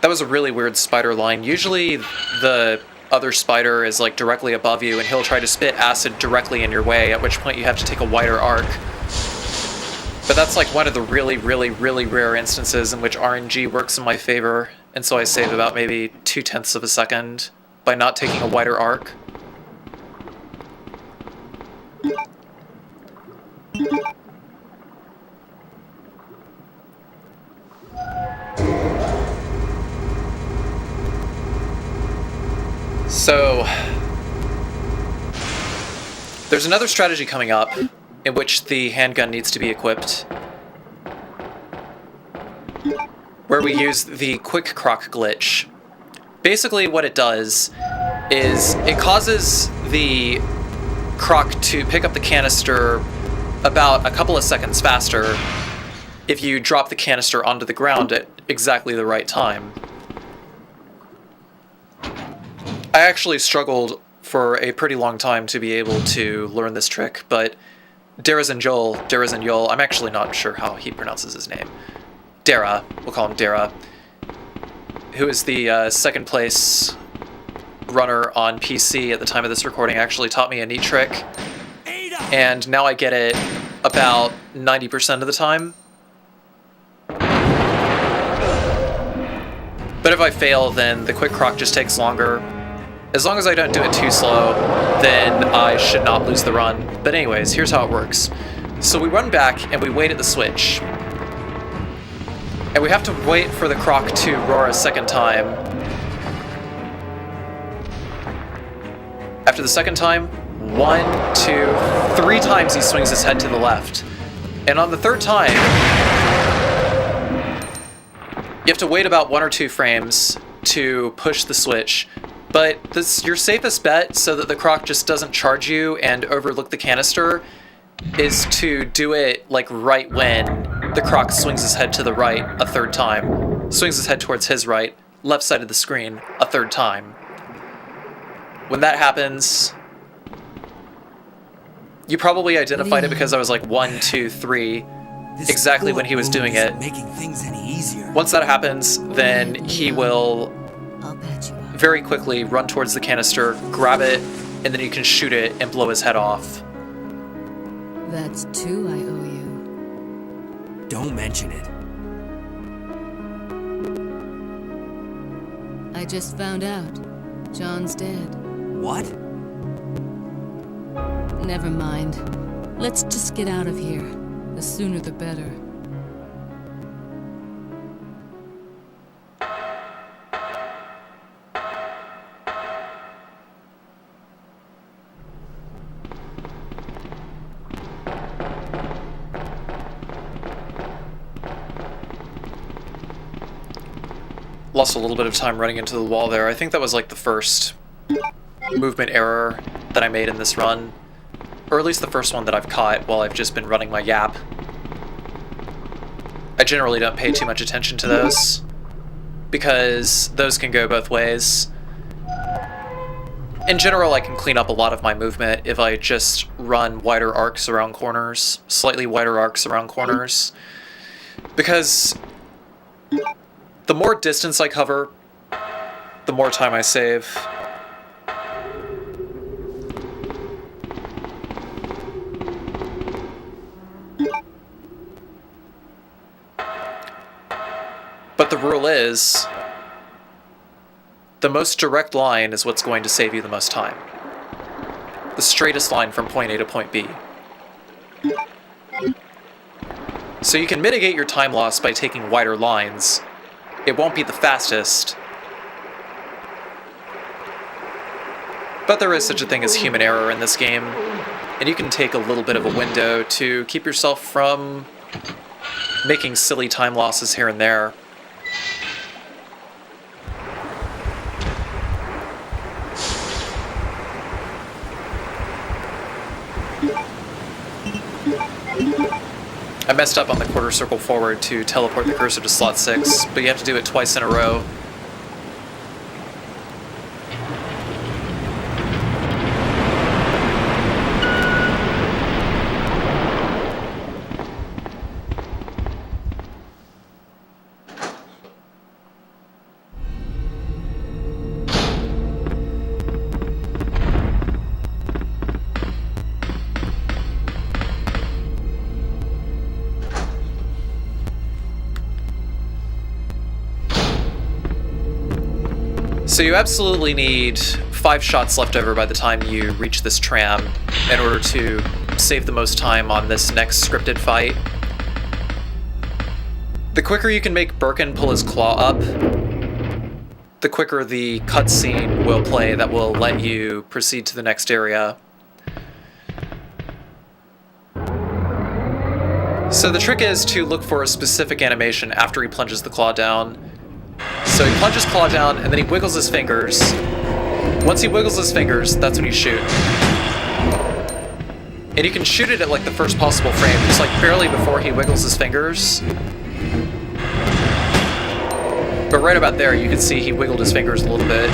That was a really weird spider line. Usually the other spider is like directly above you and he'll try to spit acid directly in your way, at which point you have to take a wider arc. But that's like one of the really, really, really rare instances in which RNG works in my favor, and so I save about maybe 0.2 of a second by not taking a wider arc. So, there's another strategy coming up in which the handgun needs to be equipped, where we use the quick croc glitch. Basically what it does is it causes the croc to pick up the canister about a couple of seconds faster if you drop the canister onto the ground at exactly the right time. I actually struggled for a pretty long time to be able to learn this trick, but Darazanjol, I'm actually not sure how he pronounces his name. Dara, we'll call him Dara, who is the second place runner on PC at the time of this recording, actually taught me a neat trick, and now I get it about 90% of the time. But if I fail, then the quick croc just takes longer. As long as I don't do it too slow, then I should not lose the run. But anyways, here's how it works. So we run back and we wait at the switch. And we have to wait for the croc to roar a second time. After the second time, 1, 2, 3 times he swings his head to the left. And on the third time, you have to wait about 1 or 2 frames to push the switch. But your safest bet, so that the croc just doesn't charge you and overlook the canister, is to do it like right when the croc swings his head to the right a third time. Swings his head towards his right, left side of the screen, a third time. When that happens, you probably identified it because I was like 1, 2, 3, exactly when he was doing it. Making things any easier. Once that happens, then he will I'll bet you are. very quickly run towards the canister, grab it, and then you can shoot it and blow his head off. That's 2 I owe you. Don't mention it. I just found out. John's dead. What? Never mind. Let's just get out of here. The sooner the better. Lost a little bit of time running into the wall there. I think that was like the first movement error that I made in this run. Or at least the first one that I've caught while I've just been running my yap. I generally don't pay too much attention to those, because those can go both ways. In general, I can clean up a lot of my movement if I just run wider arcs around corners, slightly wider arcs around corners, because the more distance I cover, the more time I save. the rule is, the most direct line is what's going to save you the most time. The straightest line from point A to point B. So you can mitigate your time loss by taking wider lines. It won't be the fastest, but there is such a thing as human error in this game, and you can take a little bit of a window to keep yourself from making silly time losses here and there. I messed up on the quarter circle forward to teleport the cursor to slot 6, but you have to do it twice in a row. So you absolutely need 5 shots left over by the time you reach this tram in order to save the most time on this next scripted fight. The quicker you can make Birkin pull his claw up, the quicker the cutscene will play that will let you proceed to the next area. So the trick is to look for a specific animation after he plunges the claw down. So he plunges claw down, and then he wiggles his fingers. Once he wiggles his fingers, that's when you shoot. And you can shoot it at like the first possible frame, just like barely before he wiggles his fingers. But right about there, you can see he wiggled his fingers a little bit.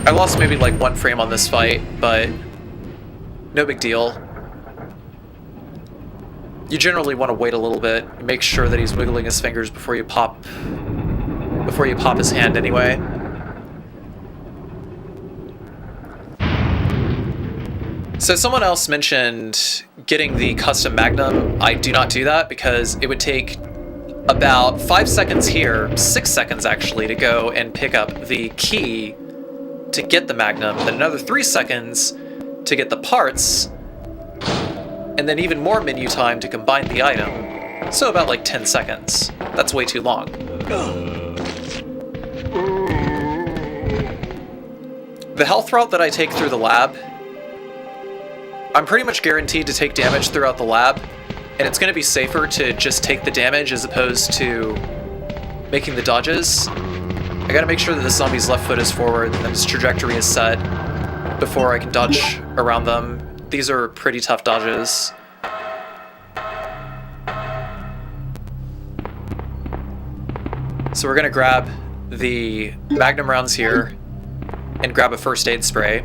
I lost maybe like 1 frame on this fight, but no big deal. You generally want to wait a little bit, make sure that he's wiggling his fingers before you pop his hand anyway. So someone else mentioned getting the custom Magnum. I do not do that because it would take about 5 seconds here, 6 seconds actually, to go and pick up the key to get the Magnum, then another 3 seconds to get the parts, and then even more menu time to combine the item. So about like 10 seconds. That's way too long. The health route that I take through the lab, I'm pretty much guaranteed to take damage throughout the lab, and it's going to be safer to just take the damage as opposed to making the dodges. I gotta make sure that the zombie's left foot is forward and that his trajectory is set before I can dodge around them. These are pretty tough dodges. So we're gonna grab the Magnum rounds here and grab a first aid spray,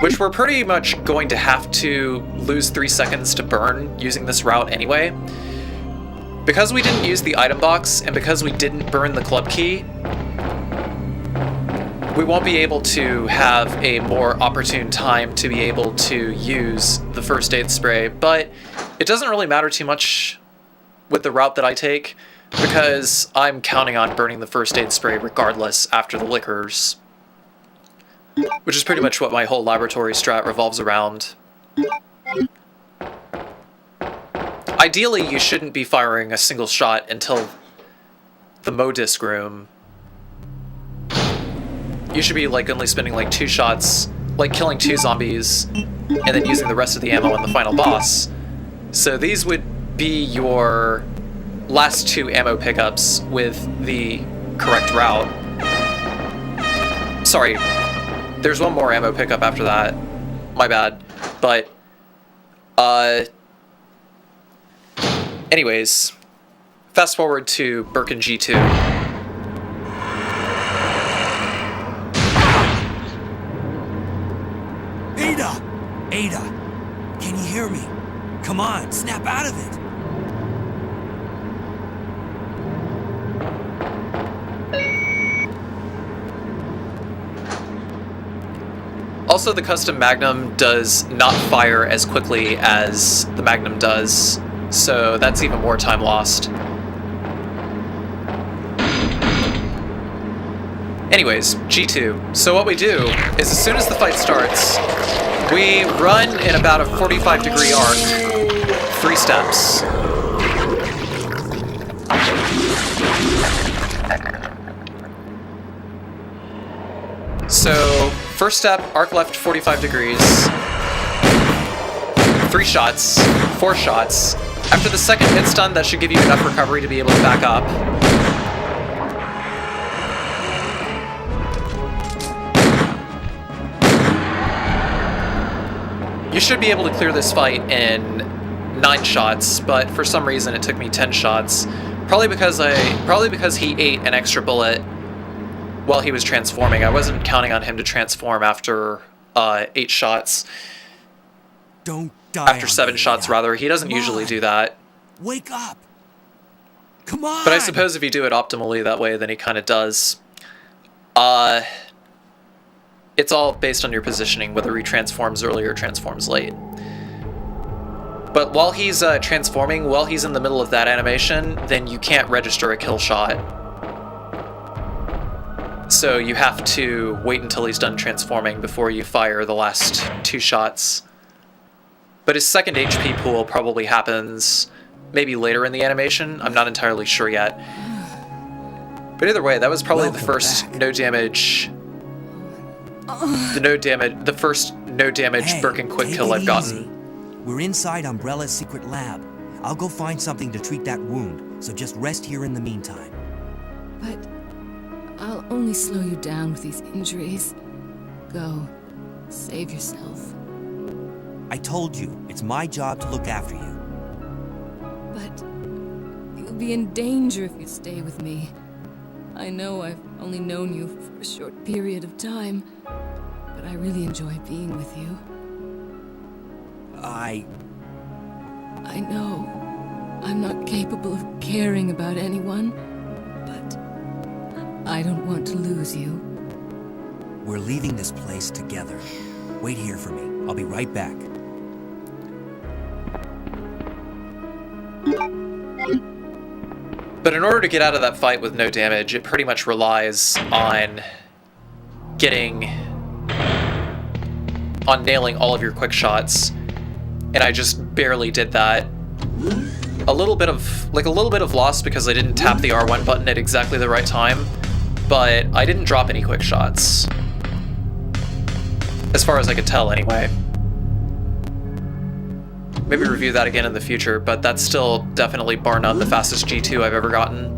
which we're pretty much going to have to lose 3 seconds to burn using this route anyway. Because we didn't use the item box and because we didn't burn the club key, we won't be able to have a more opportune time to be able to use the first aid spray, but it doesn't really matter too much with the route that I take because I'm counting on burning the first aid spray regardless after the liquors, which is pretty much what my whole laboratory strat revolves around. Ideally, you shouldn't be firing a single shot until the Modisc room. You should be like only spending like 2 shots, like killing 2 zombies, and then using the rest of the ammo on the final boss. So these would be your last 2 ammo pickups with the correct route. Sorry, there's 1 more ammo pickup after that. My bad. But, anyways, fast forward to Birkin G2. Ada, can you hear me? Come on, snap out of it. Also, the custom Magnum does not fire as quickly as the Magnum does, so that's even more time lost. Anyways, G2. So what we do is as soon as the fight starts, we run in about a 45-degree arc, 3 steps. So, first step, arc left 45 degrees, 3 shots, 4 shots. After the second hit stun, that should give you enough recovery to be able to back up. You should be able to clear this fight in 9 shots, but for some reason it took me 10 shots. Probably because he ate an extra bullet while he was transforming. I wasn't counting on him to transform after 8 shots. Don't die. After 7 shots, rather. He doesn't usually do that. Wake up! Come on! But I suppose if you do it optimally that way, then he kind of does. It's all based on your positioning, whether he transforms early or transforms late. But while he's transforming, while he's in the middle of that animation, then you can't register a kill shot. So you have to wait until he's done transforming before you fire the last 2 shots. But his second HP pool probably happens maybe later in the animation. I'm not entirely sure yet. But either way, that was probably the first no damage... The first no damage Birkin quick kill I've gotten. Easy. We're inside Umbrella's secret lab. I'll go find something to treat that wound, so just rest here in the meantime. But I'll only slow you down with these injuries. Go. Save yourself. I told you, it's my job to look after you. But you'll be in danger if you stay with me. I know I've only known you for a short period of time, but I really enjoy being with you. I know I'm not capable of caring about anyone, but I don't want to lose you. We're leaving this place together. Wait here for me. I'll be right back. But in order to get out of that fight with no damage, it pretty much relies on nailing all of your quick shots. And I just barely did that. A little bit of loss because I didn't tap the R1 button at exactly the right time, but I didn't drop any quick shots. As far as I could tell, anyway. Maybe review that again in the future, but that's still definitely bar none the fastest G2 I've ever gotten.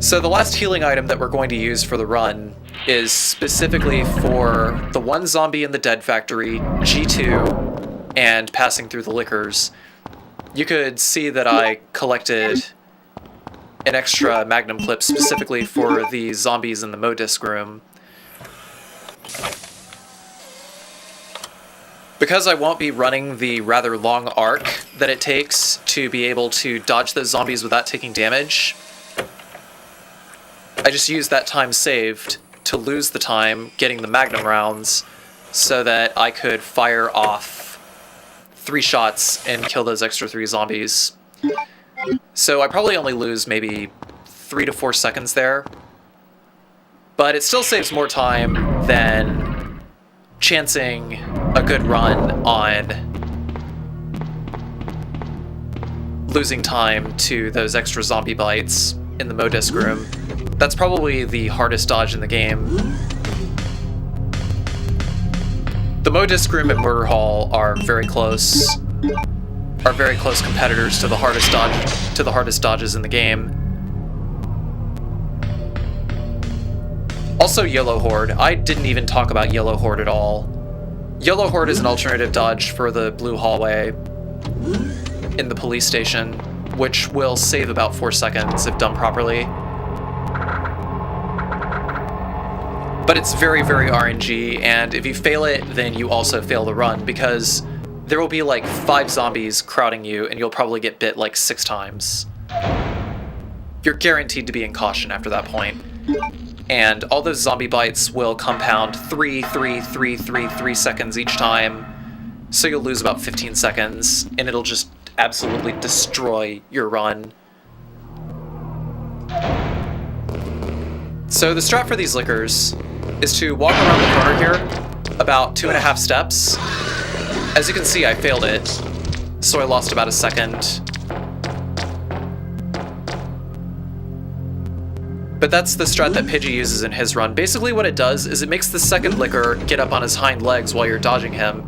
So the last healing item that we're going to use for the run is specifically for the one zombie in the Dead Factory, G2, and passing through the liquors. You could see that I collected an extra Magnum clip specifically for the zombies in the Modisc room. Because I won't be running the rather long arc that it takes to be able to dodge those zombies without taking damage, I just used that time saved to lose the time getting the Magnum rounds so that I could fire off 3 shots and kill those extra 3 zombies. So I probably only lose maybe 3 to 4 seconds there, but it still saves more time than chancing a good run on losing time to those extra zombie bites in the Modisc room. That's probably the hardest dodge in the game. The Modisc room and Murder Hall are very close competitors to the hardest dodges in the game. Also Yellow Horde. I didn't even talk about Yellow Horde at all. Yellow Horde is an alternative dodge for the blue hallway in the police station, which will save about 4 seconds if done properly. But it's very, very RNG, and if you fail it, then you also fail the run, because there will be like 5 zombies crowding you, and you'll probably get bit like 6 times. You're guaranteed to be in caution after that point. and all those zombie bites will compound 3 seconds each time, so you'll lose about 15 seconds, and it'll just absolutely destroy your run. So the strat for these liquors is to walk around the corner here about 2.5 steps. As you can see, I failed it, so I lost about a second. But that's the strat that Pidgey uses in his run. Basically what it does is it makes the second liquor get up on his hind legs while you're dodging him,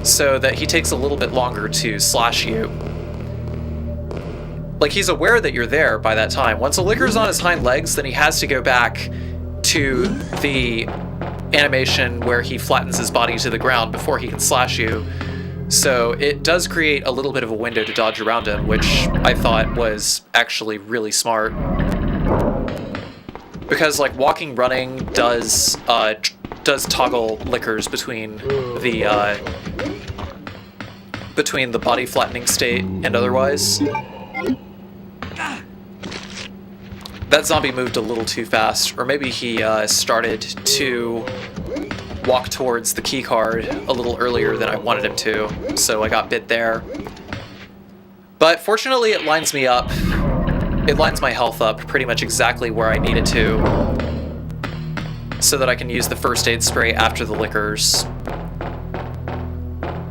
so that he takes a little bit longer to slash you. Like, he's aware that you're there by that time. Once a liquor's on his hind legs, then he has to go back to the animation where he flattens his body to the ground before he can slash you. So it does create a little bit of a window to dodge around him, which I thought was actually really smart. Because, like, walking, running does toggle liquors between the body flattening state and otherwise. That zombie moved a little too fast, or maybe he started to walk towards the key card a little earlier than I wanted him to, so I got bit there. But fortunately, it lines me up. It lines my health up pretty much exactly where I need it to, so that I can use the first aid spray after the liquors.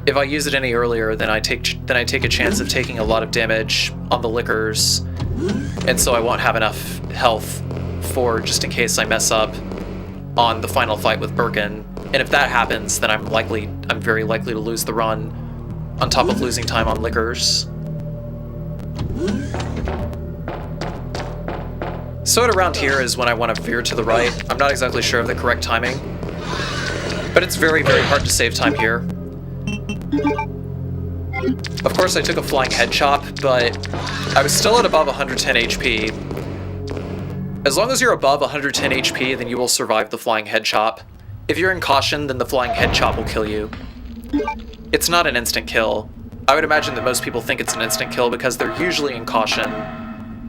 If I use it any earlier, then I take a chance of taking a lot of damage on the liquors, and so I won't have enough health for just in case I mess up on the final fight with Birkin. And if that happens, then I'm very likely to lose the run, on top of losing time on liquors. So at around here is when I want to veer to the right. I'm not exactly sure of the correct timing, but it's very, very hard to save time here. Of course, I took a flying head chop, but I was still at above 110 HP. As long as you're above 110 HP, then you will survive the flying head chop. If you're in caution, then the flying head chop will kill you. It's not an instant kill. I would imagine that most people think it's an instant kill because they're usually in caution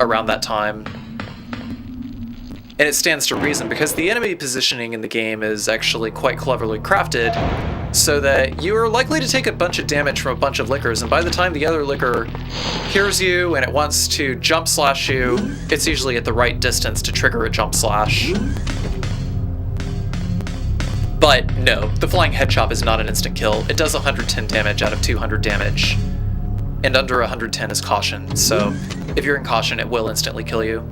around that time. And it stands to reason, because the enemy positioning in the game is actually quite cleverly crafted, so that you are likely to take a bunch of damage from a bunch of liquors, and by the time the other liquor hears you and it wants to jump slash you, it's usually at the right distance to trigger a jump slash. But no, the flying head chop is not an instant kill. It does 110 damage out of 200 damage, and under 110 is caution, so if you're in caution, it will instantly kill you.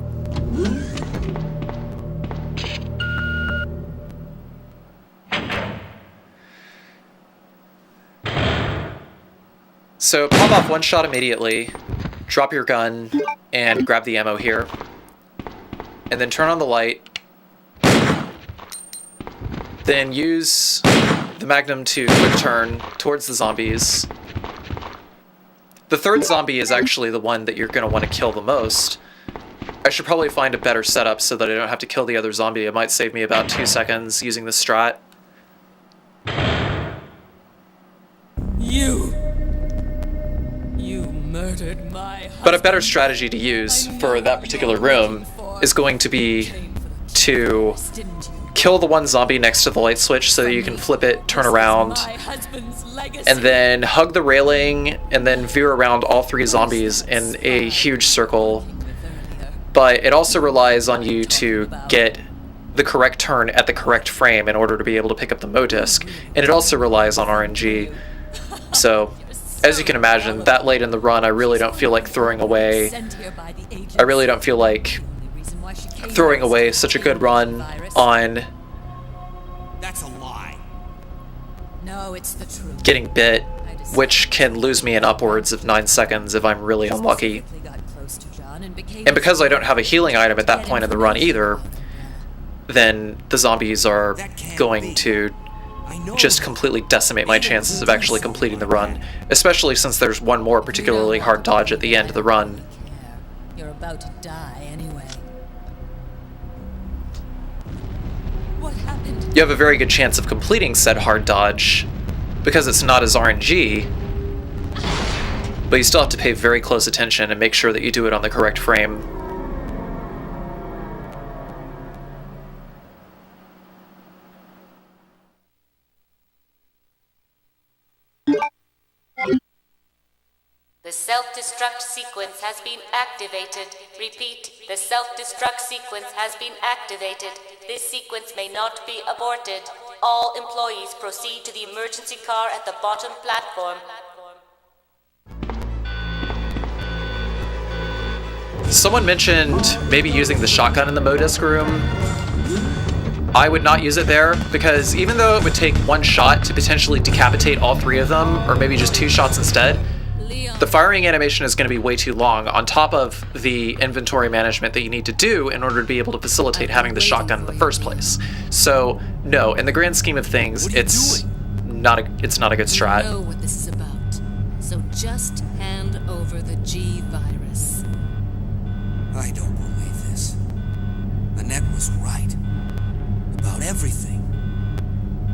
So pop off one shot immediately, drop your gun, and grab the ammo here. And then turn on the light. Then use the Magnum to quick turn towards the zombies. The third zombie is actually the one that you're going to want to kill the most. I should probably find a better setup so that I don't have to kill the other zombie. It might save me about 2 seconds using the strat. You murdered my husband. But a better strategy to use for that particular room is going to be to kill the one zombie next to the light switch so that you can flip it, turn around, and then hug the railing, and then veer around all 3 zombies in a huge circle. But it also relies on you to get the correct turn at the correct frame in order to be able to pick up the Mo disc, and it also relies on RNG. So, as you can imagine, that late in the run, I really don't feel like throwing away. I really don't feel like throwing away such a good run on That's a lie. No, it's the truth. getting bit, which can lose me in upwards of 9 seconds if I'm really unlucky. And because I don't have a healing item at that point in the run either, then the zombies are going to just completely decimate my chances of actually completing the run, especially since there's one more particularly hard dodge at the end of the run. You're about to die anyway. What happened? You have a very good chance of completing said hard dodge because it's not as RNG, but you still have to pay very close attention and make sure that you do it on the correct frame. self-destruct sequence has been activated. Repeat, the self-destruct sequence has been activated. This sequence may not be aborted. All employees proceed to the emergency car at the bottom platform. Someone mentioned maybe using the shotgun in the Modisk room. I would not use it there, because even though it would take one shot to potentially decapitate all three of them, or maybe just 2 shots instead, the firing animation is going to be way too long, on top of the inventory management that you need to do in order to be able to facilitate having the shotgun in the first place. So, no, in the grand scheme of things, it's not a good strat. I know what this is about, so just hand over the G-virus. I don't believe this. Annette was right. About everything.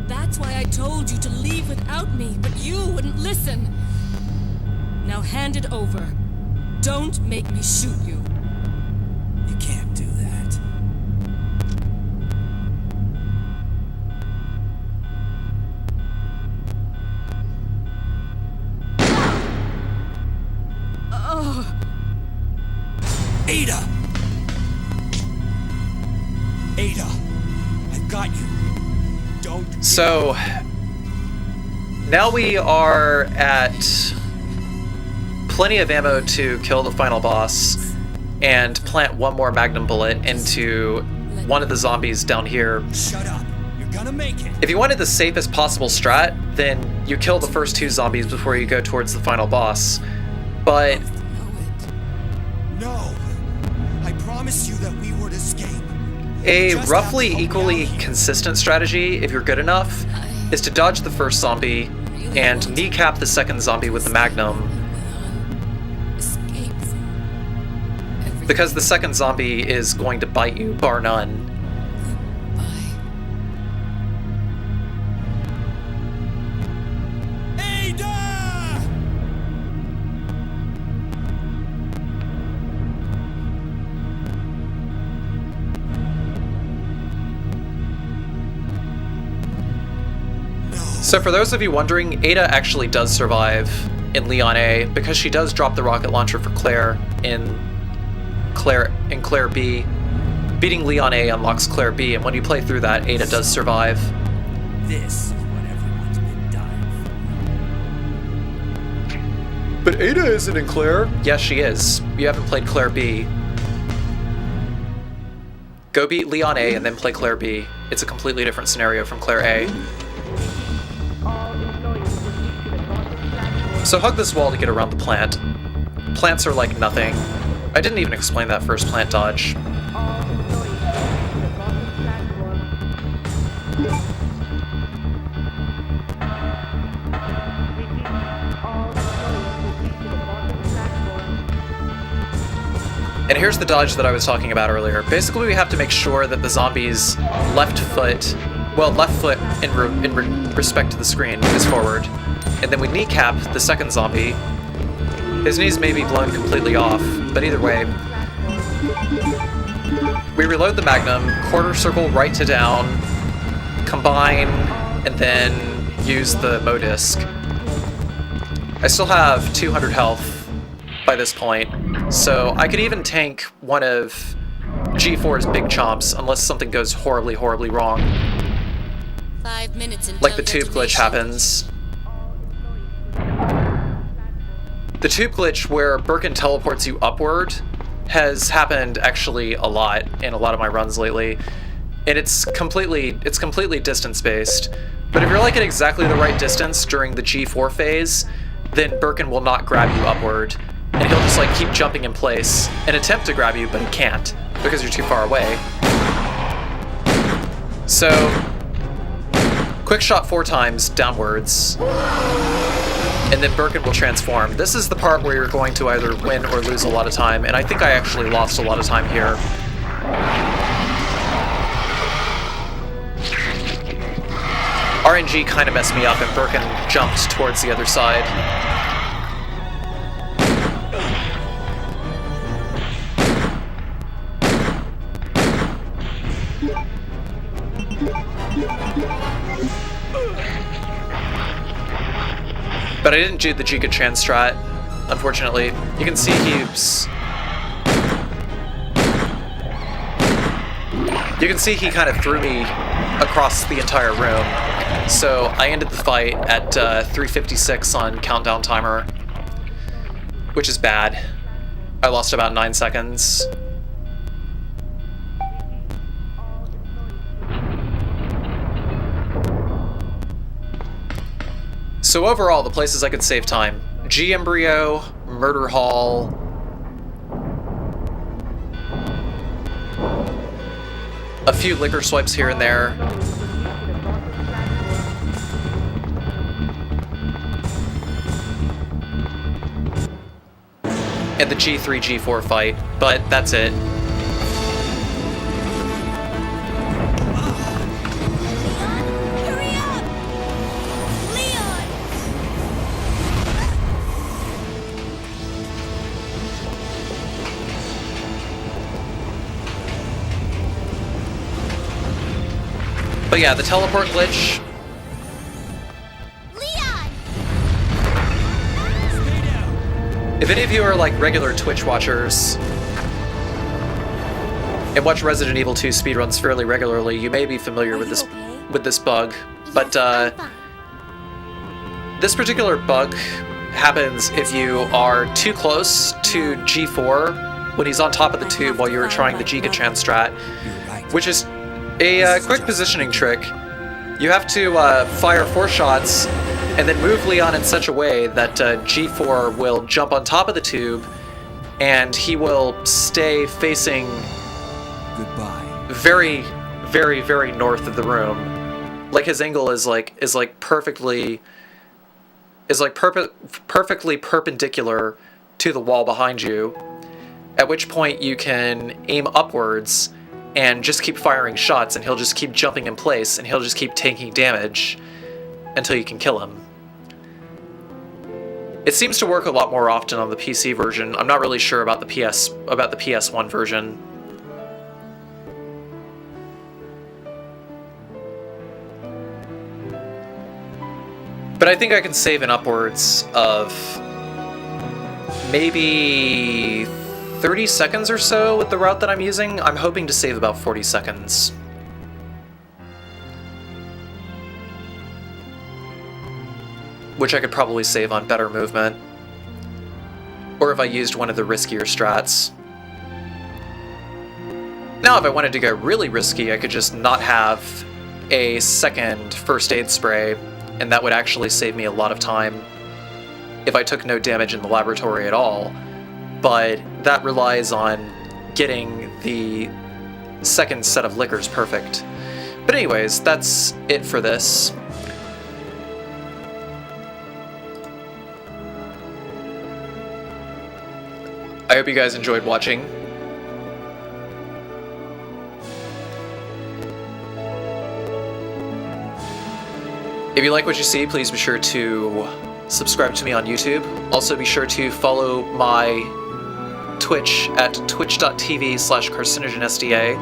That's why I told you to leave without me, but you wouldn't listen. Now hand it over. Don't make me shoot you. You can't do that. Oh. Ada! Ada! I've got you. Don't... So, now we are at plenty of ammo to kill the final boss and plant one more magnum bullet into one of the zombies down here. Shut up. You're gonna make it. If you wanted the safest possible strat, then you kill the first 2 zombies before you go towards the final boss. But... No. I promised you that we would escape. a roughly equally consistent strategy, if you're good enough, is to dodge the first zombie and kneecap the second zombie with the magnum. Because the second zombie is going to bite you, bar none. So for those of you wondering, Ada actually does survive in Leon A because she does drop the rocket launcher for Claire in Claire B. Beating Leon A unlocks Claire B, and when you play through that, Ada does survive. This is what everyone's been dying for. But Ada isn't in Claire. Yes, she is. You haven't played Claire B. Go beat Leon A and then play Claire B. It's a completely different scenario from Claire A. So hug this wall to get around the plant. Plants are like nothing. I didn't even explain that first plant dodge. And here's the dodge that I was talking about earlier. Basically, we have to make sure that the zombie's left foot in respect to the screen is forward. And then we kneecap the second zombie. His knees may be blown completely off, but either way. We reload the magnum, quarter circle right to down, combine, and then use the Modisk. I still have 200 health by this point, so I could even tank one of G4's big chomps unless something goes horribly, horribly wrong. 5 minutes until like the tube glitch happens. The tube glitch where Birkin teleports you upward has happened actually a lot in a lot of my runs lately. And it's completely distance-based. But if you're like at exactly the right distance during the G4 phase, then Birkin will not grab you upward. And he'll just like keep jumping in place and attempt to grab you, but he can't because you're too far away. So, quick shot 4 times downwards. And then Birkin will transform. This is the part where you're going to either win or lose a lot of time, and I think I actually lost a lot of time here. RNG kind of messed me up, and Birkin jumped towards the other side. But I didn't do the Giga Trans strat. unfortunately. You can see You can see he kind of threw me across the entire room. So I ended the fight at 3:56 on countdown timer, which is bad. I lost about 9 seconds. So overall, the places I could save time: G-embryo, Murder Hall, a few liquor swipes here and there, and the G3, G4 fight, but that's it. Hurry up! Leon! But yeah, the teleport glitch, Leon! if any of you are like regular Twitch watchers and watch Resident Evil 2 speedruns fairly regularly, you may be familiar with this bug. But this particular bug happens if you are too close to G4 when he's on top of the tube while you were trying the Giga-chan strat, which is a quick positioning trick. You have to fire 4 shots and then move Leon in such a way that G4 will jump on top of the tube and he will stay facing Goodbye. very, very, very north of the room. Like his angle is perfectly perpendicular to the wall behind you. At which point you can aim upwards and just keep firing shots, and he'll just keep jumping in place, and he'll just keep taking damage until you can kill him. It seems to work a lot more often on the PC version. I'm not really sure about the PS1 version. But I think I can save in upwards of maybe 30 seconds or so with the route that I'm using. I'm hoping to save about 40 seconds. Which I could probably save on better movement. Or if I used one of the riskier strats. Now, if I wanted to go really risky, I could just not have a second first aid spray, and that would actually save me a lot of time if I took no damage in the laboratory at all. But that relies on getting the second set of liquors perfect. But anyways, that's it for this. I hope you guys enjoyed watching. If you like what you see, please be sure to subscribe to me on YouTube. Also be sure to follow my Twitch at twitch.tv/CarcinogenSDA.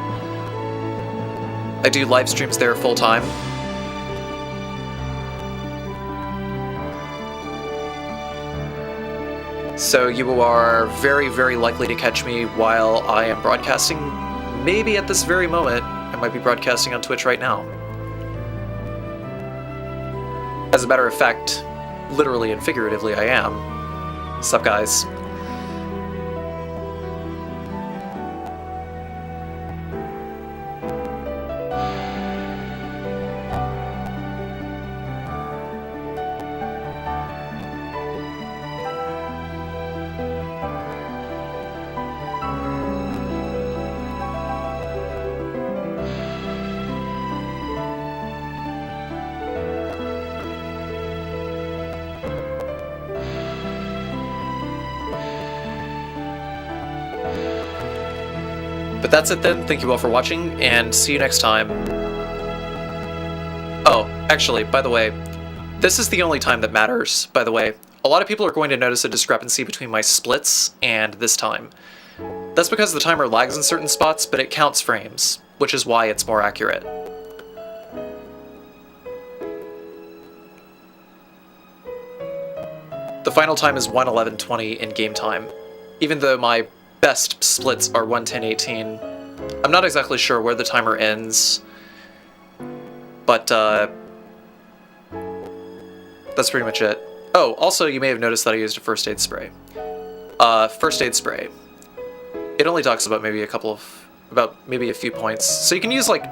I do live streams there full time. So you are very, very likely to catch me while I am broadcasting. Maybe at this very moment, I might be broadcasting on Twitch right now. As a matter of fact, literally and figuratively, I am. Sup, guys? But that's it then. Thank you all for watching, and see you next time. Oh, actually, by the way, this is the only time that matters, by the way. A lot of people are going to notice a discrepancy between my splits and this time. That's because the timer lags in certain spots, but it counts frames, which is why it's more accurate. The final time is 1:11:20 in game time. Even though my best splits are 1:10:18, I'm not exactly sure where the timer ends, but that's pretty much it. Oh, also you may have noticed that I used a first aid spray. First aid spray. It only talks about maybe a few points. So you can use like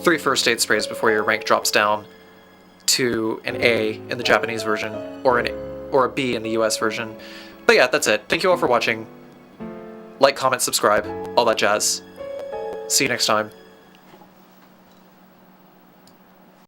3 first aid sprays before your rank drops down to an A in the Japanese version, or a B in the US version. But yeah, that's it. Thank you all for watching. Like, comment, subscribe, all that jazz. See you next time.